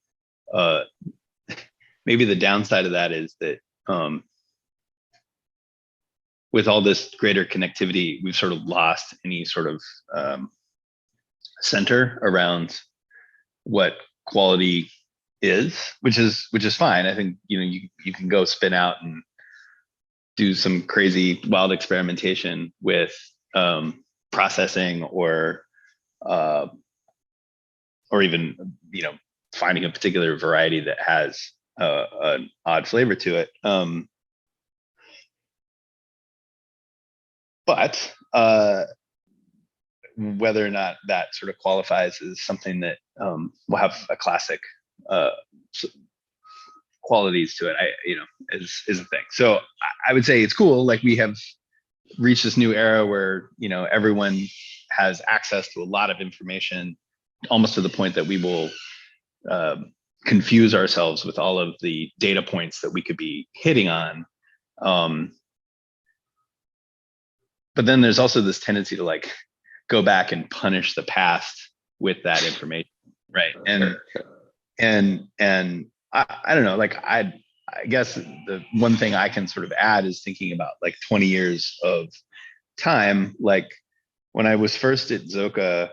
maybe the downside of that is that with all this greater connectivity, we've sort of lost any sort of center around what quality is, which is fine. I think, you know, you can go spin out and do some crazy wild experimentation with processing or even, you know, finding a particular variety that has an odd flavor to it. But whether or not that sort of qualifies as something that will have a classic qualities to it, is a thing. So I would say it's cool. Like, we have reached this new era where, you know, everyone has access to a lot of information, almost to the point that we will confuse ourselves with all of the data points that we could be hitting on. But then there's also this tendency to like go back and punish the past with that information, right? And I don't know, like I guess the one thing I can sort of add is thinking about like 20 years of time. Like, when I was first at Zoka,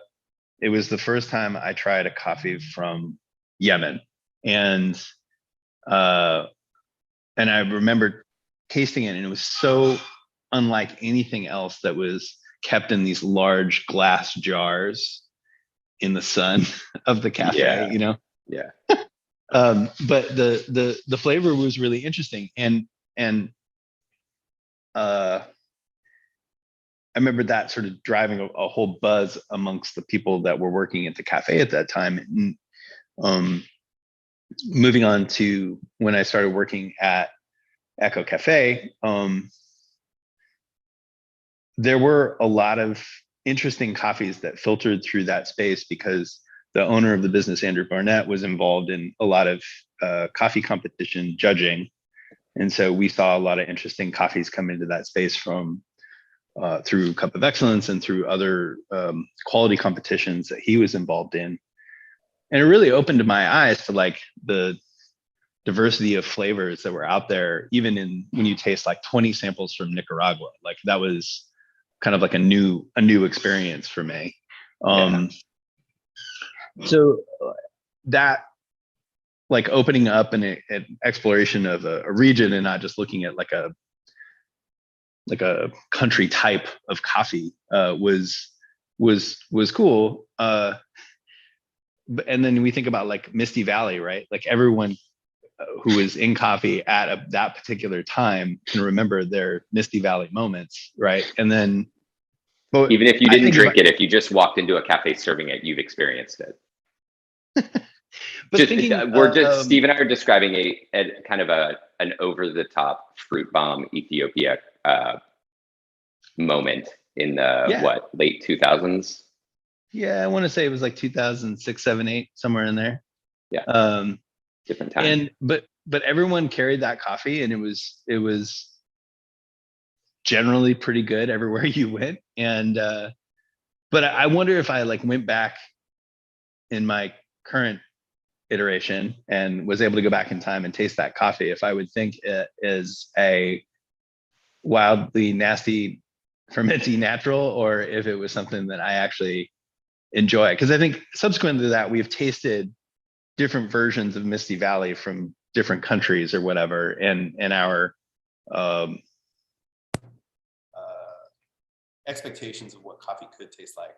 it was the first time I tried a coffee from Yemen, and I remember tasting it, and it was so unlike anything else that was kept in these large glass jars in the sun of the cafe, you know? Yeah. But the flavor was really interesting. And I remember that sort of driving a whole buzz amongst the people that were working at the cafe at that time. And moving on to when I started working at Echo Cafe, there were a lot of interesting coffees that filtered through that space because the owner of the business, Andrew Barnett, was involved in a lot of coffee competition judging. And so we saw a lot of interesting coffees come into that space from through Cup of Excellence and through other quality competitions that he was involved in. And it really opened my eyes to like the diversity of flavors that were out there, even when you taste like 20 samples from Nicaragua. Like, that was kind of like a new experience for me. So that, like, opening up an exploration of a region and not just looking at like a country type of coffee was cool. And then we think about like Misty Valley, right? Like, everyone who is in coffee at that particular time can remember their Misty Valley moments, right? And then, but even if you didn't drink it, if you just walked into a cafe serving it, you've experienced it. Steve and I are describing a kind of an over-the-top fruit bomb Ethiopia moment in the late 2000s. Yeah, I want to say it was like 2006, 7, 8, somewhere in there. Yeah. Different time. And but everyone carried that coffee, and it was generally pretty good everywhere you went. And but I wonder if I like went back in my current iteration and was able to go back in time and taste that coffee, if I would think it is a wildly nasty fermenty natural, or if it was something that I actually enjoy. Because I think subsequent to that, we've tasted different versions of Misty Valley from different countries or whatever, and our expectations of what coffee could taste like.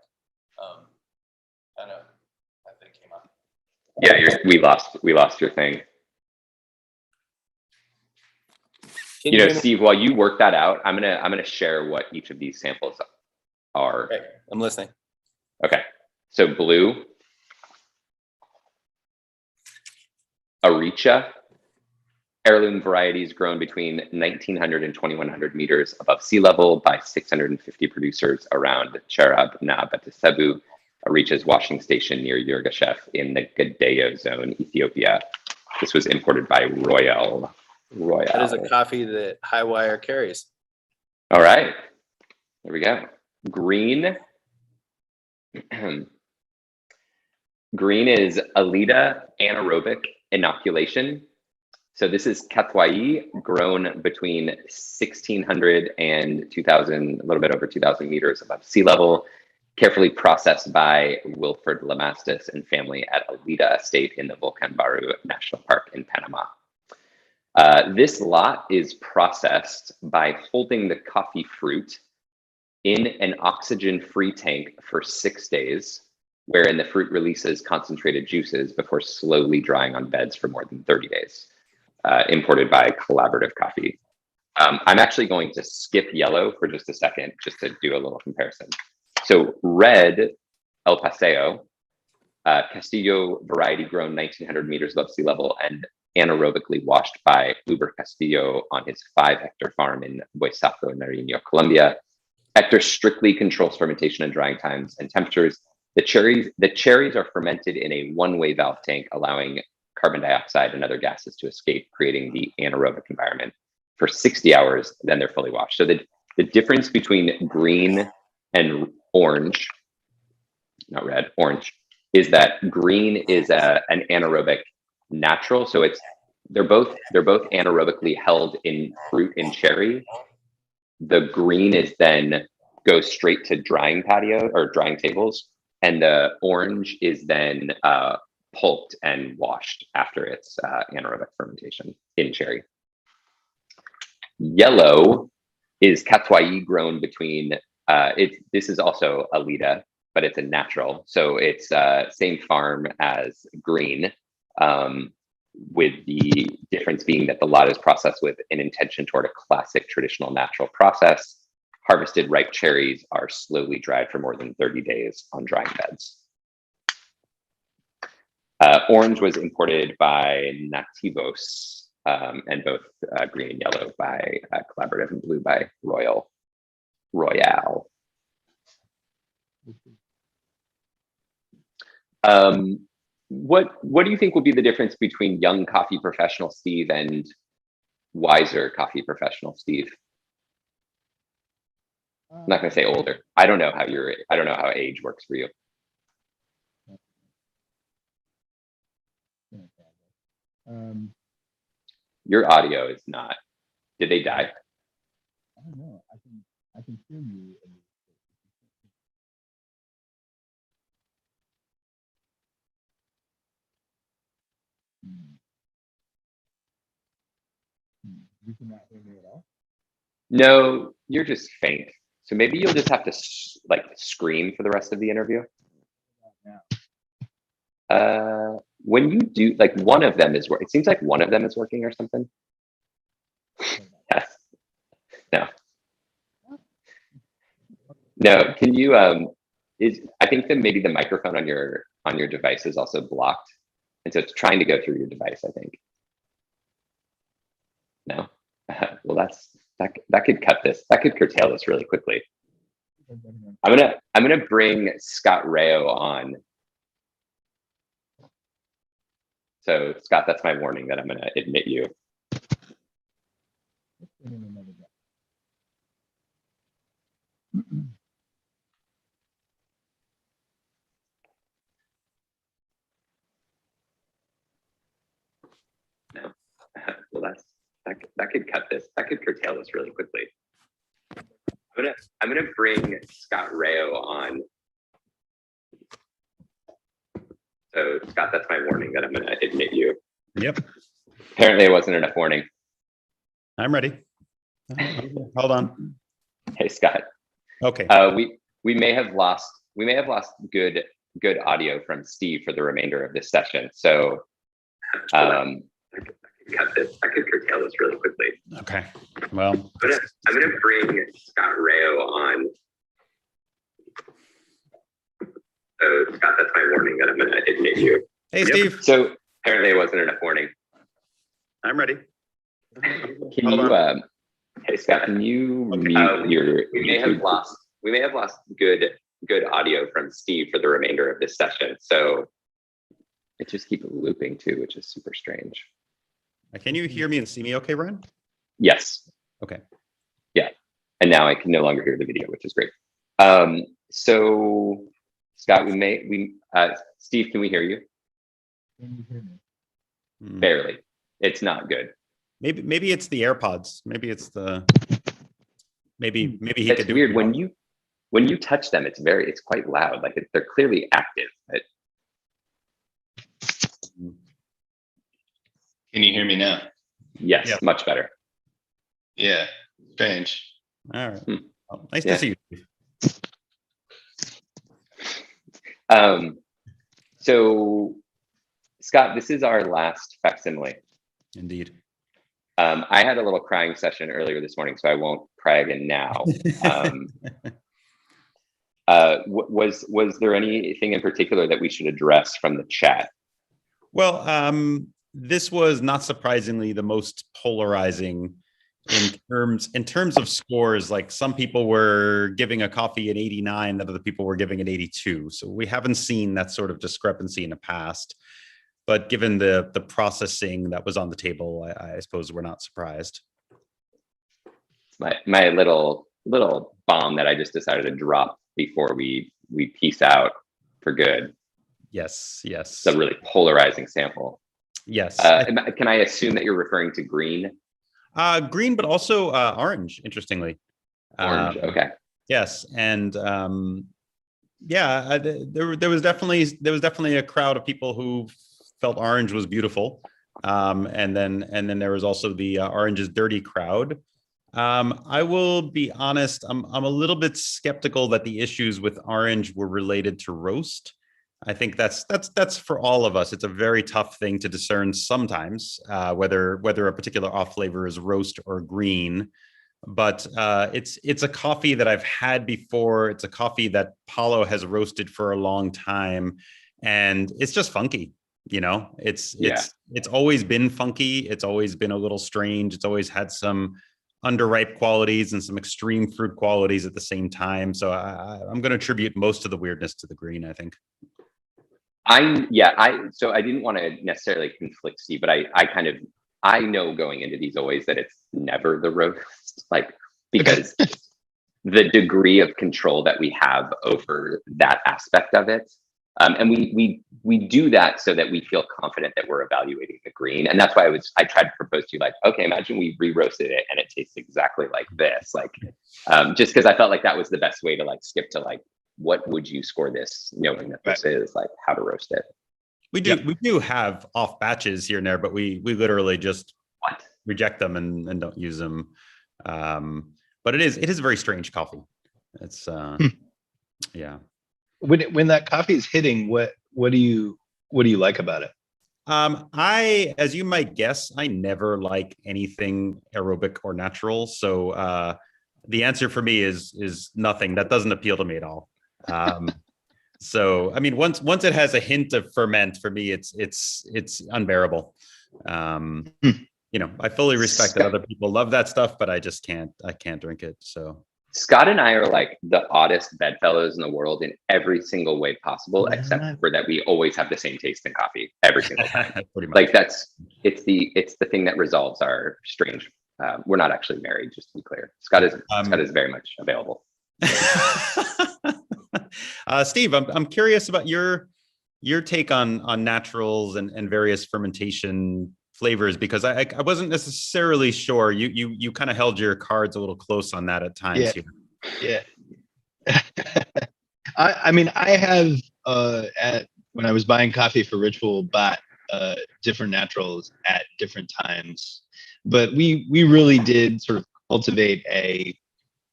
I don't know. That thing came up. Yeah, we lost your thing. You know, Steve, while you work that out, I'm gonna share what each of these samples are. Okay, I'm listening. Okay, so blue, Aricha, heirloom varieties grown between 1,900 and 2,100 meters above sea level by 650 producers around Cherab na Betesebu, Aricha's washing station near Yirgacheffe in the Gedeo Zone, Ethiopia. This was imported by Royal. That is a coffee that Highwire carries. All right, there we go. Green. Green is Alida anaerobic inoculation. So this is Katwai, grown between 1,600 and 2,000, a little bit over 2,000 meters above sea level, carefully processed by Wilfred Lamastus and family at Alida Estate in the Volcan Baru National Park in Panama. This lot is processed by holding the coffee fruit in an oxygen-free tank for 6 days, wherein the fruit releases concentrated juices before slowly drying on beds for more than 30 days. Imported by Collaborative Coffee. I'm actually going to skip yellow for just a second, just to do a little comparison. So red, El Paseo, Castillo variety grown 1,900 meters above sea level and anaerobically washed by Uber Castillo on his 5-hectare farm in Boisaco, Nariño, Colombia. Hector strictly controls fermentation and drying times and temperatures. The cherries are fermented in a one-way valve tank, allowing carbon dioxide and other gases to escape, creating the anaerobic environment for 60 hours, then they're fully washed. So the difference between green and orange, not red, orange, is that green is an anaerobic natural. So they're both anaerobically held in fruit in cherry. The green is then goes straight to drying patio or drying tables, and the orange is then pulped and washed after its anaerobic fermentation in cherry. Yellow is Katwai grown between, this is also Alida, but it's a natural. So it's same farm as green, with the difference being that the lot is processed with an intention toward a classic traditional natural process. Harvested ripe cherries are slowly dried for more than 30 days on drying beds. Orange was imported by Nativos, and both green and yellow by Collaborative and blue by Royale. What do you think will be the difference between young coffee professional Steve and wiser coffee professional Steve? I'm not going to say older. I don't know how age works for you. Your audio is not. Did they die? I don't know. I can hear you. You cannot hear me at all? No, you're just faint. So maybe you'll just have to like scream for the rest of the interview. When you do, like one of them is working. It seems like one of them is working or something. Yes. No. No. Can you? I think that maybe the microphone on your device is also blocked, and so it's trying to go through your device, I think. No. Well, that could cut this. That could curtail this really quickly. I'm gonna bring Scott Rayo on. So Scott, that's my warning that I'm gonna admit you. No. Well, that could cut this. That could curtail this really quickly. I'm gonna bring Scott Rayo on. So Scott, that's my warning that I'm gonna admit you. Yep. Apparently it wasn't enough warning. I'm ready. Hold on. Hey Scott. Okay. We may have lost good audio from Steve for the remainder of this session. So I could curtail this really quickly. Okay. Well, I'm gonna bring Scott Rayo on. So Scott, that's my warning that I'm gonna admit you. hey, Steve. So apparently it wasn't enough warning. I'm ready. Can you hey Scott, can you mute your we may have lost good audio from Steve for the remainder of this session. So it just keeps looping too, which is super strange. Can you hear me and see me okay, Brian? Yes. Okay. Yeah. And now I can no longer hear the video, which is great. So Scott, Steve, can we hear you? Can you hear me? Barely. It's not good. Maybe it's the AirPods. Maybe it's the maybe he It's could do weird it. when you touch them. It's quite loud. Like they're clearly active. But Can you hear me now? yes, Yeah. much better. Yeah. Strange. All right. Hmm. Well, nice Yeah. to see you. So Scott, this is our last facsimile. Indeed. I had a little crying session earlier this morning, so I won't cry again now. Was there anything in particular that we should address from the chat? Well, this was not surprisingly the most polarizing in terms of scores. Like some people were giving a coffee an 89, other people were giving an 82. So we haven't seen that sort of discrepancy in the past. But given the processing that was on the table, I suppose we're not surprised. My little bomb that I just decided to drop before we peace out for good. Yes. It's a really polarizing sample. Yes. Can I assume that you're referring to green? Green, but also orange. Interestingly, Orange. Okay. Yes, and there was definitely a crowd of people who felt orange was beautiful, and then there was also the orange is dirty crowd. I will be honest, I'm a little bit skeptical that the issues with orange were related to roast. I think that's for all of us. It's a very tough thing to discern sometimes whether a particular off flavor is roast or green. But it's a coffee that I've had before. It's a coffee that Paulo has roasted for a long time, and it's just funky. You know, it's always been funky. It's always been a little strange. It's always had some underripe qualities and some extreme fruit qualities at the same time. So I'm going to attribute most of the weirdness to the green, I think. So I didn't want to necessarily conflict Steve, but I know going into these always that it's never the roast, like, because the degree of control that we have over that aspect of it. And we do that so that we feel confident that we're evaluating the green. And that's why I tried to propose to you, like, okay, imagine we re-roasted it and it tastes exactly like this. Like, just because I felt like that was the best way to like skip to like, what would you score this, knowing that this is like how to roast it. We do have off batches here and there, but we literally just reject them and don't use them. But it is a very strange coffee. It's yeah. When that coffee is hitting, what do you like about it? As you might guess, I never like anything aerobic or natural. So the answer for me is nothing. That doesn't appeal to me at all. So I mean, once it has a hint of ferment, for me, it's unbearable. You know, I fully respect that other people love that stuff, but I just can't drink it. So Scott and I are like the oddest bedfellows in the world in every single way possible, except for that we always have the same taste in coffee every single time. Pretty much. Like it's the thing that resolves our strange. We're not actually married, just to be clear. Scott is very much available. Steve, I'm curious about your take on naturals and various fermentation flavors, because I wasn't necessarily sure. You kind of held your cards a little close on that at times. Yeah. I mean, I have when I was buying coffee for Ritual, bought different naturals at different times, but we really did sort of cultivate a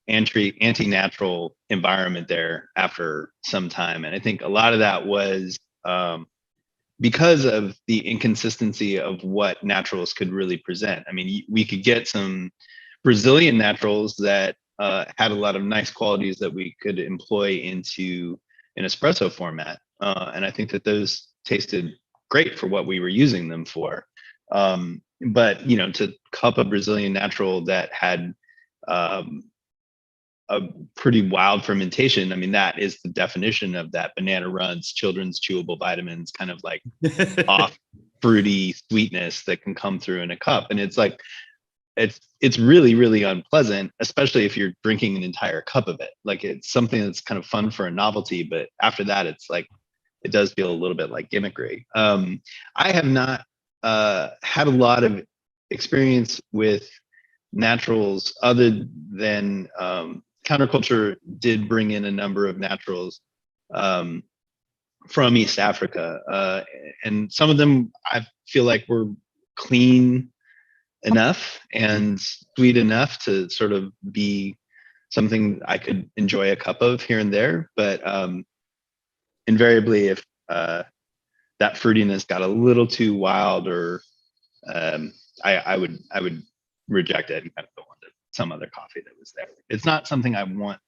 anti-natural environment there after some time, and I think a lot of that was because of the inconsistency of what naturals could really present. I mean, we could get some Brazilian naturals that had a lot of nice qualities that we could employ into an espresso format, and I think that those tasted great for what we were using them for. But you know, to cup a Brazilian natural that had a pretty wild fermentation, I mean, that is the definition of that banana runs, children's chewable vitamins, kind of like off fruity sweetness that can come through in a cup. And it's like, it's really, really unpleasant, especially if you're drinking an entire cup of it. Like, it's something that's kind of fun for a novelty, but after that, it's like, it does feel a little bit like gimmickry. I have not had a lot of experience with naturals other than counterculture did bring in a number of naturals from East Africa. And some of them I feel like were clean enough and sweet enough to sort of be something I could enjoy a cup of here and there. But invariably, if that fruitiness got a little too wild, or I would reject it and kind of go on to some other coffee that was there. It's not something I want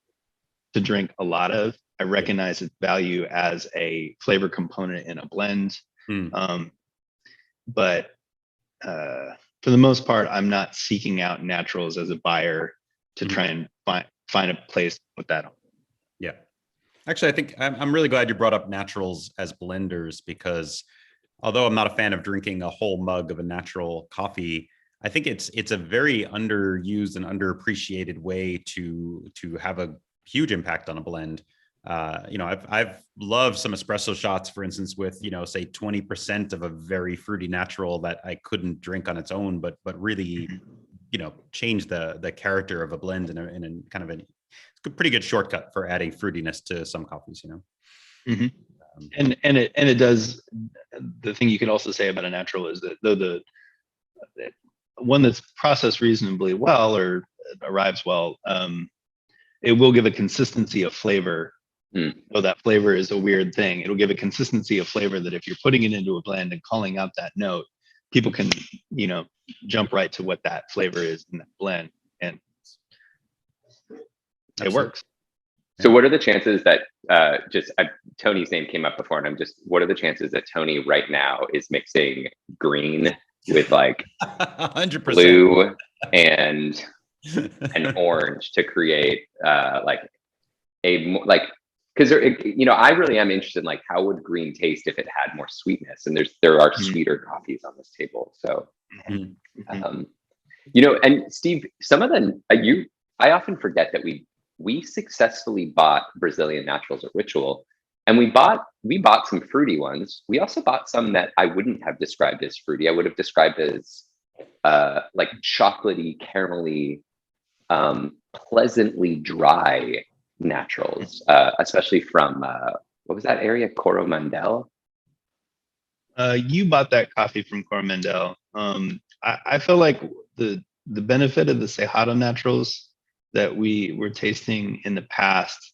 to drink a lot of. I recognize its value as a flavor component in a blend. But for the most part, I'm not seeking out naturals as a buyer to try and find a place with that on. Yeah. Actually, I think I'm really glad you brought up naturals as blenders, because although I'm not a fan of drinking a whole mug of a natural coffee, I think it's a very underused and underappreciated way to have a huge impact on a blend. I've loved some espresso shots, for instance, with, say 20% of a very fruity natural that I couldn't drink on its own, but really, change the character of a blend in a kind of a pretty good shortcut for adding fruitiness to some coffees, And it does. The thing you could also say about a natural is that though the one that's processed reasonably well or arrives well, it will give a consistency of flavor. So that flavor is a weird thing. It'll give a consistency of flavor that if you're putting it into a blend and calling out that note, people can, jump right to what that flavor is in that blend, and it works. So what are the chances that Tony's name came up before, and what are the chances that Tony right now is mixing green with like 100% blue and orange to create because I really am interested in like how would green taste if it had more sweetness, and there are sweeter coffees on this table. So and Steve, some of them I often forget that we successfully bought Brazilian naturals at Ritual, and we bought some fruity ones. We also bought some that I wouldn't have described as fruity. I would have described as like chocolatey, caramelly, pleasantly dry naturals, especially from what was that area, Coromandel? You bought that coffee from Coromandel. I feel like the benefit of the Cerrado naturals that we were tasting in the past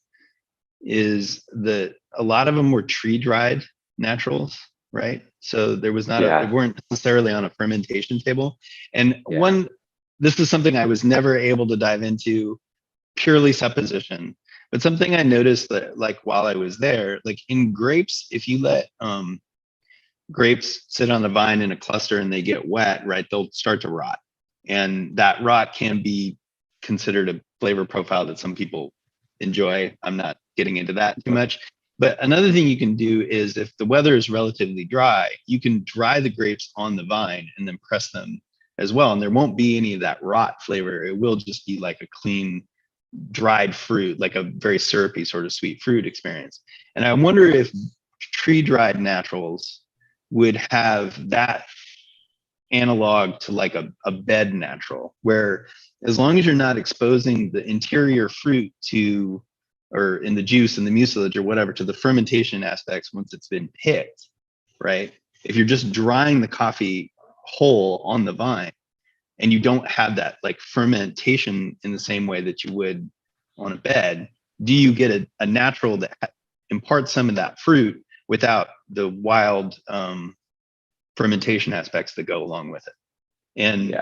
is that a lot of them were tree dried naturals, right? So there was not they weren't necessarily on a fermentation table. And this is something I was never able to dive into, purely supposition. But something I noticed that like while I was there, like in grapes, if you let grapes sit on the vine in a cluster and they get wet, right, they'll start to rot. And that rot can be considered a flavor profile that some people enjoy. I'm not getting into that too much. But another thing you can do is if the weather is relatively dry, you can dry the grapes on the vine and then press them as well. And there won't be any of that rot flavor. It will just be like a clean dried fruit, like a very syrupy sort of sweet fruit experience. And I wonder if tree dried naturals would have that analog to like a bed natural, where as long as you're not exposing the interior fruit to, or in the juice and the mucilage or whatever, to the fermentation aspects once it's been picked, right? If you're just drying the coffee whole on the vine and you don't have that like fermentation in the same way that you would on a bed, do you get a natural that imparts some of that fruit without the wild fermentation aspects that go along with it? And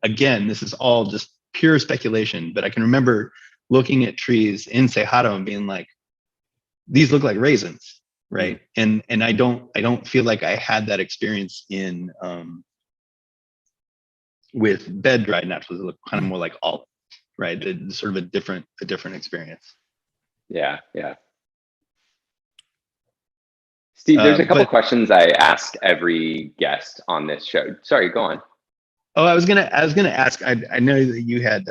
again, this is all just pure speculation, but I can remember looking at trees in Cerrado and being like, these look like raisins, right? And I don't feel like I had that experience in with bed dried naturals. It look kind of more like olive, right? It's sort of a different experience. Yeah. Steve, there's a couple questions I ask every guest on this show. Sorry, go on. Oh, I was gonna ask. I know that you had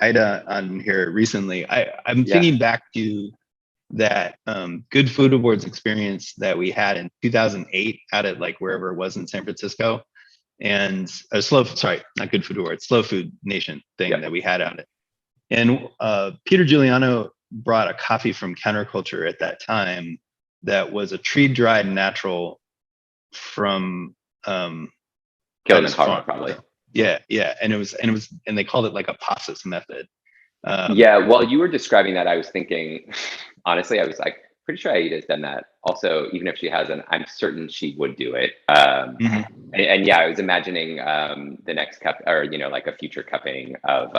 Ida on here recently. I'm thinking back to that Good Food Awards experience that we had in 2008 out at like wherever it was in San Francisco, and not Good Food Awards, Slow Food Nation thing that we had out at. And Peter Giuliano brought a coffee from Counterculture at that time that was a tree dried natural from Kilimanjaro, probably. Yeah, and they called it like a PASIS method. Yeah, while you were describing that, I was thinking, honestly, I was like, pretty sure Aida's done that. Also, even if she hasn't, I'm certain she would do it. And yeah, I was imagining the next cup, or like a future cupping of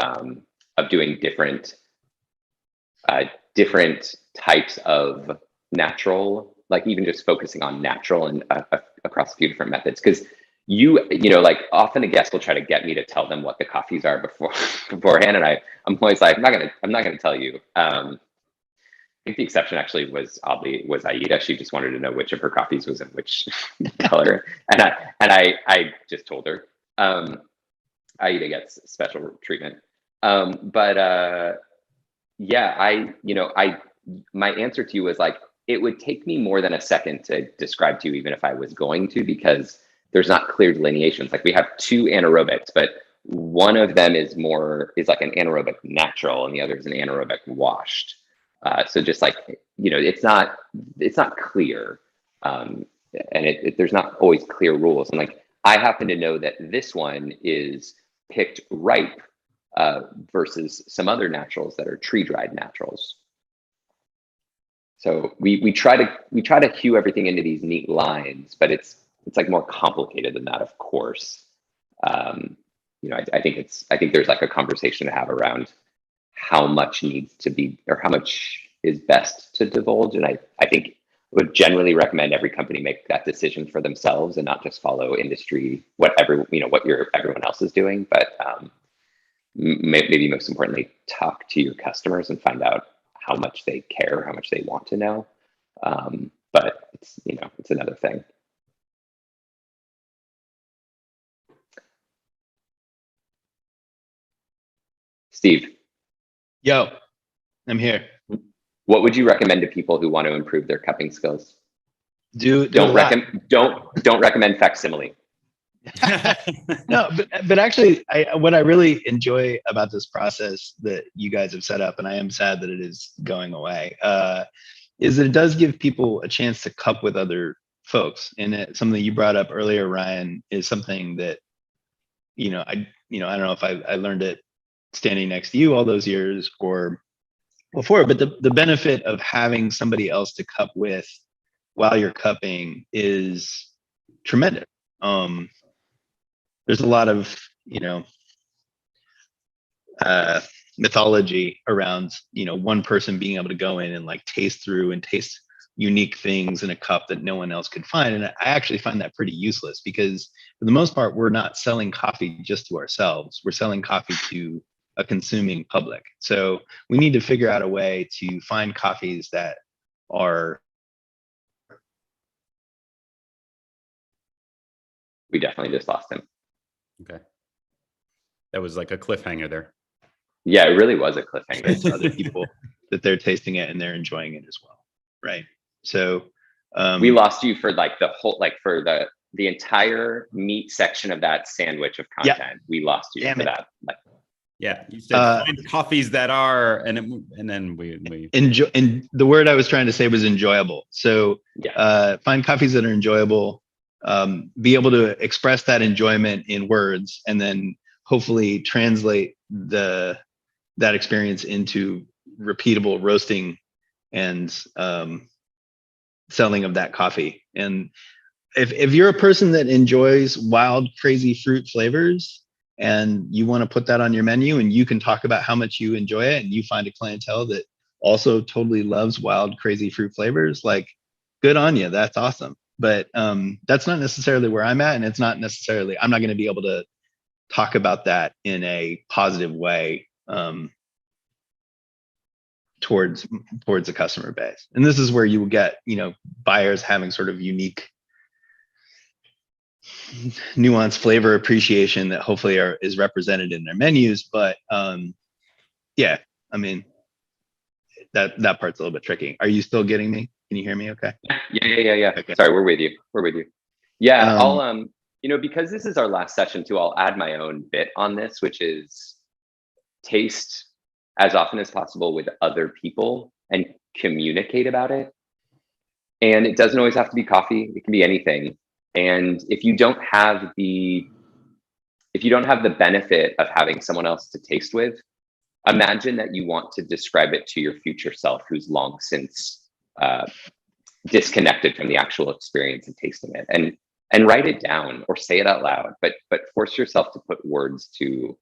doing different types of natural, like even just focusing on natural and across a few different methods. Because like often a guest will try to get me to tell them what the coffees are beforehand, and I'm always like, I'm not gonna tell you. I think the exception actually was Aida. She just wanted to know which of her coffees was in which color, and I just told her. Aida gets special treatment, but yeah, my answer to you was like, it would take me more than a second to describe to you, even if I was going to, because there's not clear delineations. Like we have two anaerobics, but one of them is like an anaerobic natural, and the other is an anaerobic washed. So just like, it's not clear, and there's not always clear rules. And like, I happen to know that this one is picked ripe versus some other naturals that are tree dried naturals. So we try to cue everything into these neat lines, but it's like more complicated than that, of course. I think there's like a conversation to have around how much needs to be, or how much is best to divulge. And I think would generally recommend every company make that decision for themselves and not just follow industry, what everyone else is doing. But maybe most importantly, talk to your customers and find out how much they care, how much they want to know. But it's another thing. Steve. Yo, I'm here. What would you recommend to people who want to improve their cupping skills? Don't recommend Facsimile. No, but actually, what I really enjoy about this process that you guys have set up, and I am sad that it is going away, is that it does give people a chance to cup with other folks. And something you brought up earlier, Ryan, is something that I don't know if I learned it standing next to you all those years or before, but the benefit of having somebody else to cup with while you're cupping is tremendous. There's a lot of mythology around one person being able to go in and like taste through and taste unique things in a cup that no one else could find. And I actually find that pretty useless, because for the most part, we're not selling coffee just to ourselves. We're selling coffee to a consuming public. So we need to figure out a way to find coffees that are. We definitely just lost him. Okay. That was like a cliffhanger there. Yeah, it really was a cliffhanger. To other people that they're tasting it and they're enjoying it as well. Right. So we lost you for like the whole, like for the entire meat section of that sandwich of content. Yeah. We lost you for that. Like, yeah, you said find coffees that are, and then we enjoy. And the word I was trying to say was enjoyable. So find coffees that are enjoyable. Be able to express that enjoyment in words, and then hopefully translate that experience into repeatable roasting and selling of that coffee. And if you're a person that enjoys wild, crazy fruit flavors, and you want to put that on your menu, and you can talk about how much you enjoy it, and you find a clientele that also totally loves wild, crazy fruit flavors, like, good on you. That's awesome. But that's not necessarily where I'm at, and it's not necessarily, I'm not going to be able to talk about that in a positive way towards the customer base. And this is where you will get, buyers having sort of unique, nuanced flavor appreciation that hopefully is represented in their menus. But yeah, I mean, that part's a little bit tricky. Are you still getting me? Can you hear me? Okay. Yeah. Okay. Sorry, we're with you. Yeah, Um, I'll because this is our last session too, I'll add my own bit on this, which is taste as often as possible with other people and communicate about it. And it doesn't always have to be coffee, it can be anything. And if you don't have the benefit of having someone else to taste with, imagine that you want to describe it to your future self who's long since disconnected from the actual experience of tasting it, and write it down or say it out loud, but force yourself to put words to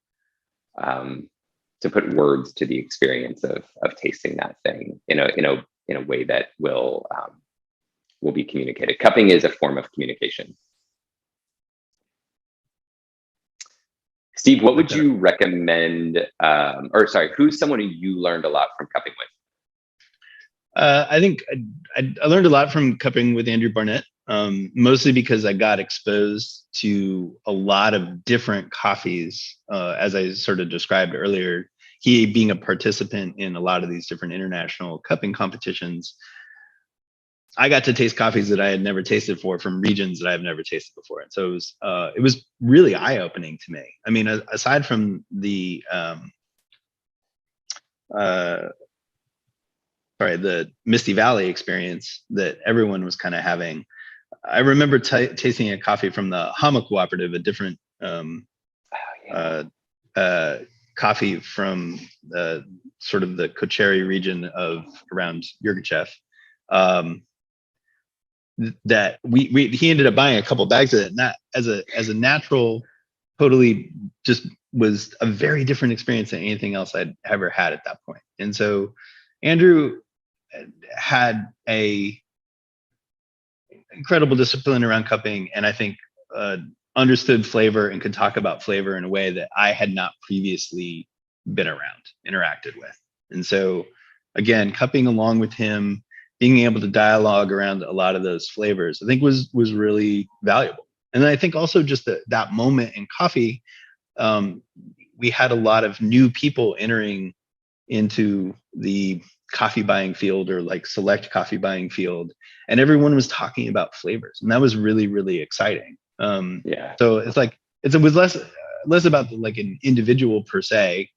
the experience of tasting that thing in a way that will be communicated. Cupping is a form of communication. Steve, what would you recommend, who's someone who you learned a lot from cupping with? I think I learned a lot from cupping with Andrew Barnett, mostly because I got exposed to a lot of different coffees, as I sort of described earlier. He being a participant in a lot of these different international cupping competitions, I got to taste coffees that I had never tasted from regions that I've never tasted before. And so it was really eye-opening to me. I mean, aside from the the Misty Valley experience that everyone was kind of having, I remember tasting a coffee from the Hama Cooperative, a different coffee from sort of the Kocheri region of around Yirgacheffe. That he ended up buying a couple bags of it, and that as a natural, totally just was a very different experience than anything else I'd ever had at that point. And so Andrew had a incredible discipline around cupping, and I think understood flavor and could talk about flavor in a way that I had not previously been around, interacted with. And so again, cupping along with him, being able to dialogue around a lot of those flavors, I think was really valuable. And then I think also just that moment in coffee, we had a lot of new people entering into the coffee buying field, or like select coffee buying field, and everyone was talking about flavors, and that was really, really exciting. So it's like it was less about like an individual per se.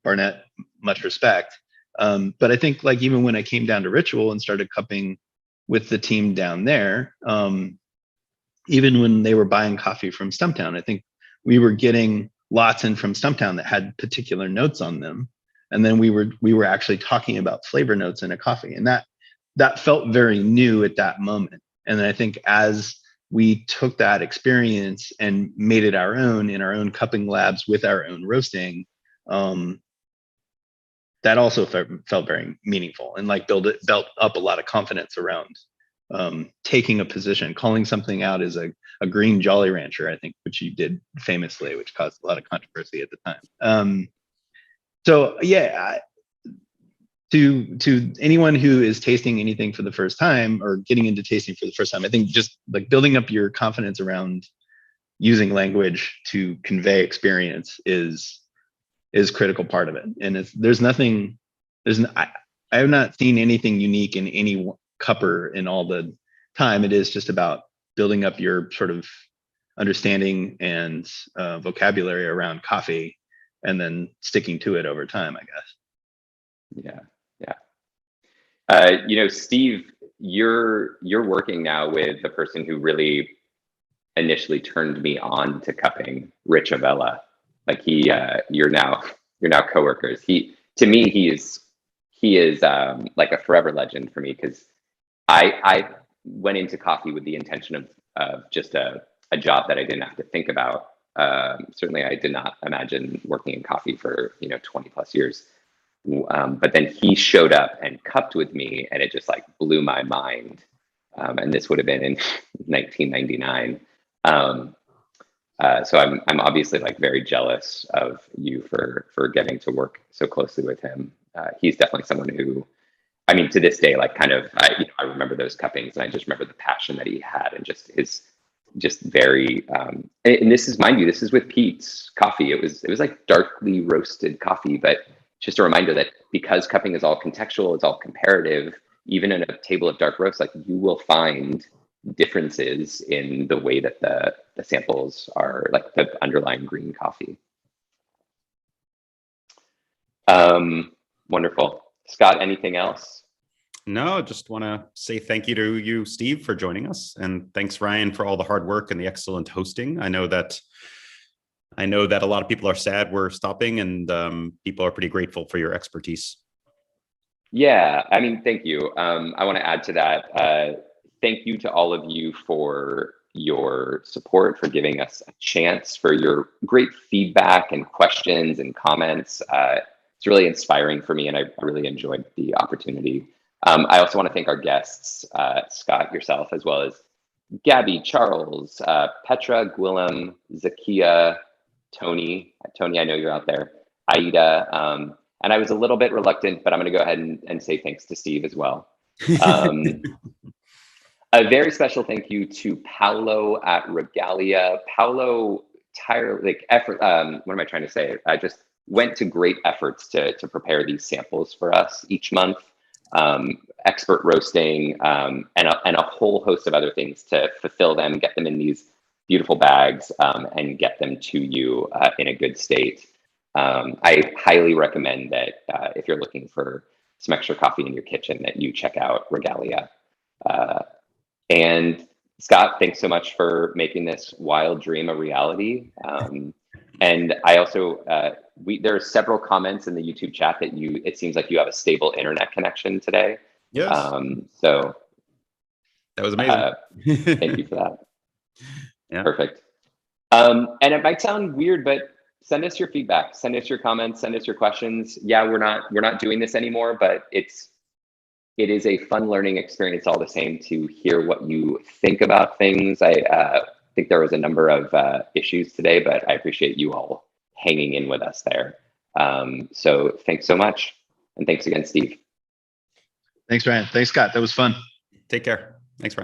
Barnett, much respect. But I think like even when I came down to Ritual and started cupping with the team down there, even when they were buying coffee from Stumptown, I think we were getting lots in from Stumptown that had particular notes on them. And then we were actually talking about flavor notes in a coffee. And that felt very new at that moment. And then I think as we took that experience and made it our own in our own cupping labs with our own roasting, that also felt very meaningful, and like built up a lot of confidence around taking a position, calling something out as a green Jolly Rancher, I think, which you did famously, which caused a lot of controversy at the time. So yeah, to anyone who is tasting anything for the first time or getting into tasting for the first time, I think just like building up your confidence around using language to convey experience is critical part of it. And I have not seen anything unique in any cupper in all the time. It is just about building up your sort of understanding and vocabulary around coffee, and then sticking to it over time, I guess. Yeah. Steve, you're working now with the person who really initially turned me on to cupping, Rich Avella. Like you're now coworkers. To me, he is like a forever legend for me, because I went into coffee with the intention of just a job that I didn't have to think about. Certainly, I did not imagine working in coffee for 20 plus years. But then he showed up and cupped with me, and it just like blew my mind. And this would have been in 1999. So I'm obviously like very jealous of you for getting to work so closely with him. He's definitely someone who, I mean, to this day, like kind of, I remember those cuppings, and I just remember the passion that he had, and just his very, and this is, mind you, this is with Pete's coffee. It was like darkly roasted coffee, but just a reminder that because cupping is all contextual, it's all comparative, even in a table of dark roast, like you will find differences in the way that the samples are, like the underlying green coffee. Wonderful. Scott, anything else? No, just want to say thank you to you, Steve, for joining us. And thanks, Ryan, for all the hard work and the excellent hosting. I know that a lot of people are sad we're stopping, and people are pretty grateful for your expertise. Yeah, I mean, thank you. I want to add to that. Thank you to all of you for your support, for giving us a chance, for your great feedback and questions and comments. It's really inspiring for me, and I really enjoyed the opportunity. I also want to thank our guests, Scott, yourself, as well as Gabby, Charles, Petra, Gwilym, Zakia, Tony. Tony, I know you're out there. Aida. And I was a little bit reluctant, but I'm going to go ahead and say thanks to Steve as well. A very special thank you to Paolo at Regalia. Paolo, what am I trying to say? I just went to great efforts to prepare these samples for us each month. Expert roasting, and a whole host of other things to fulfill them, get them in these beautiful bags, and get them to you in a good state. I highly recommend that if you're looking for some extra coffee in your kitchen, that you check out Regalia. And Scott, thanks so much for making this wild dream a reality. And I also, there are several comments in the YouTube chat that it seems like you have a stable internet connection today. Yes. So that was amazing. Thank you for that. Yeah. Perfect. And it might sound weird, but send us your feedback, send us your comments, send us your questions. Yeah, we're not doing this anymore, but it is a fun learning experience all the same to hear what you think about things. I think there was a number of issues today, but I appreciate you all hanging in with us there. So thanks so much. And thanks again, Steve. Thanks, Ryan. Thanks, Scott. That was fun. Take care. Thanks, Ryan.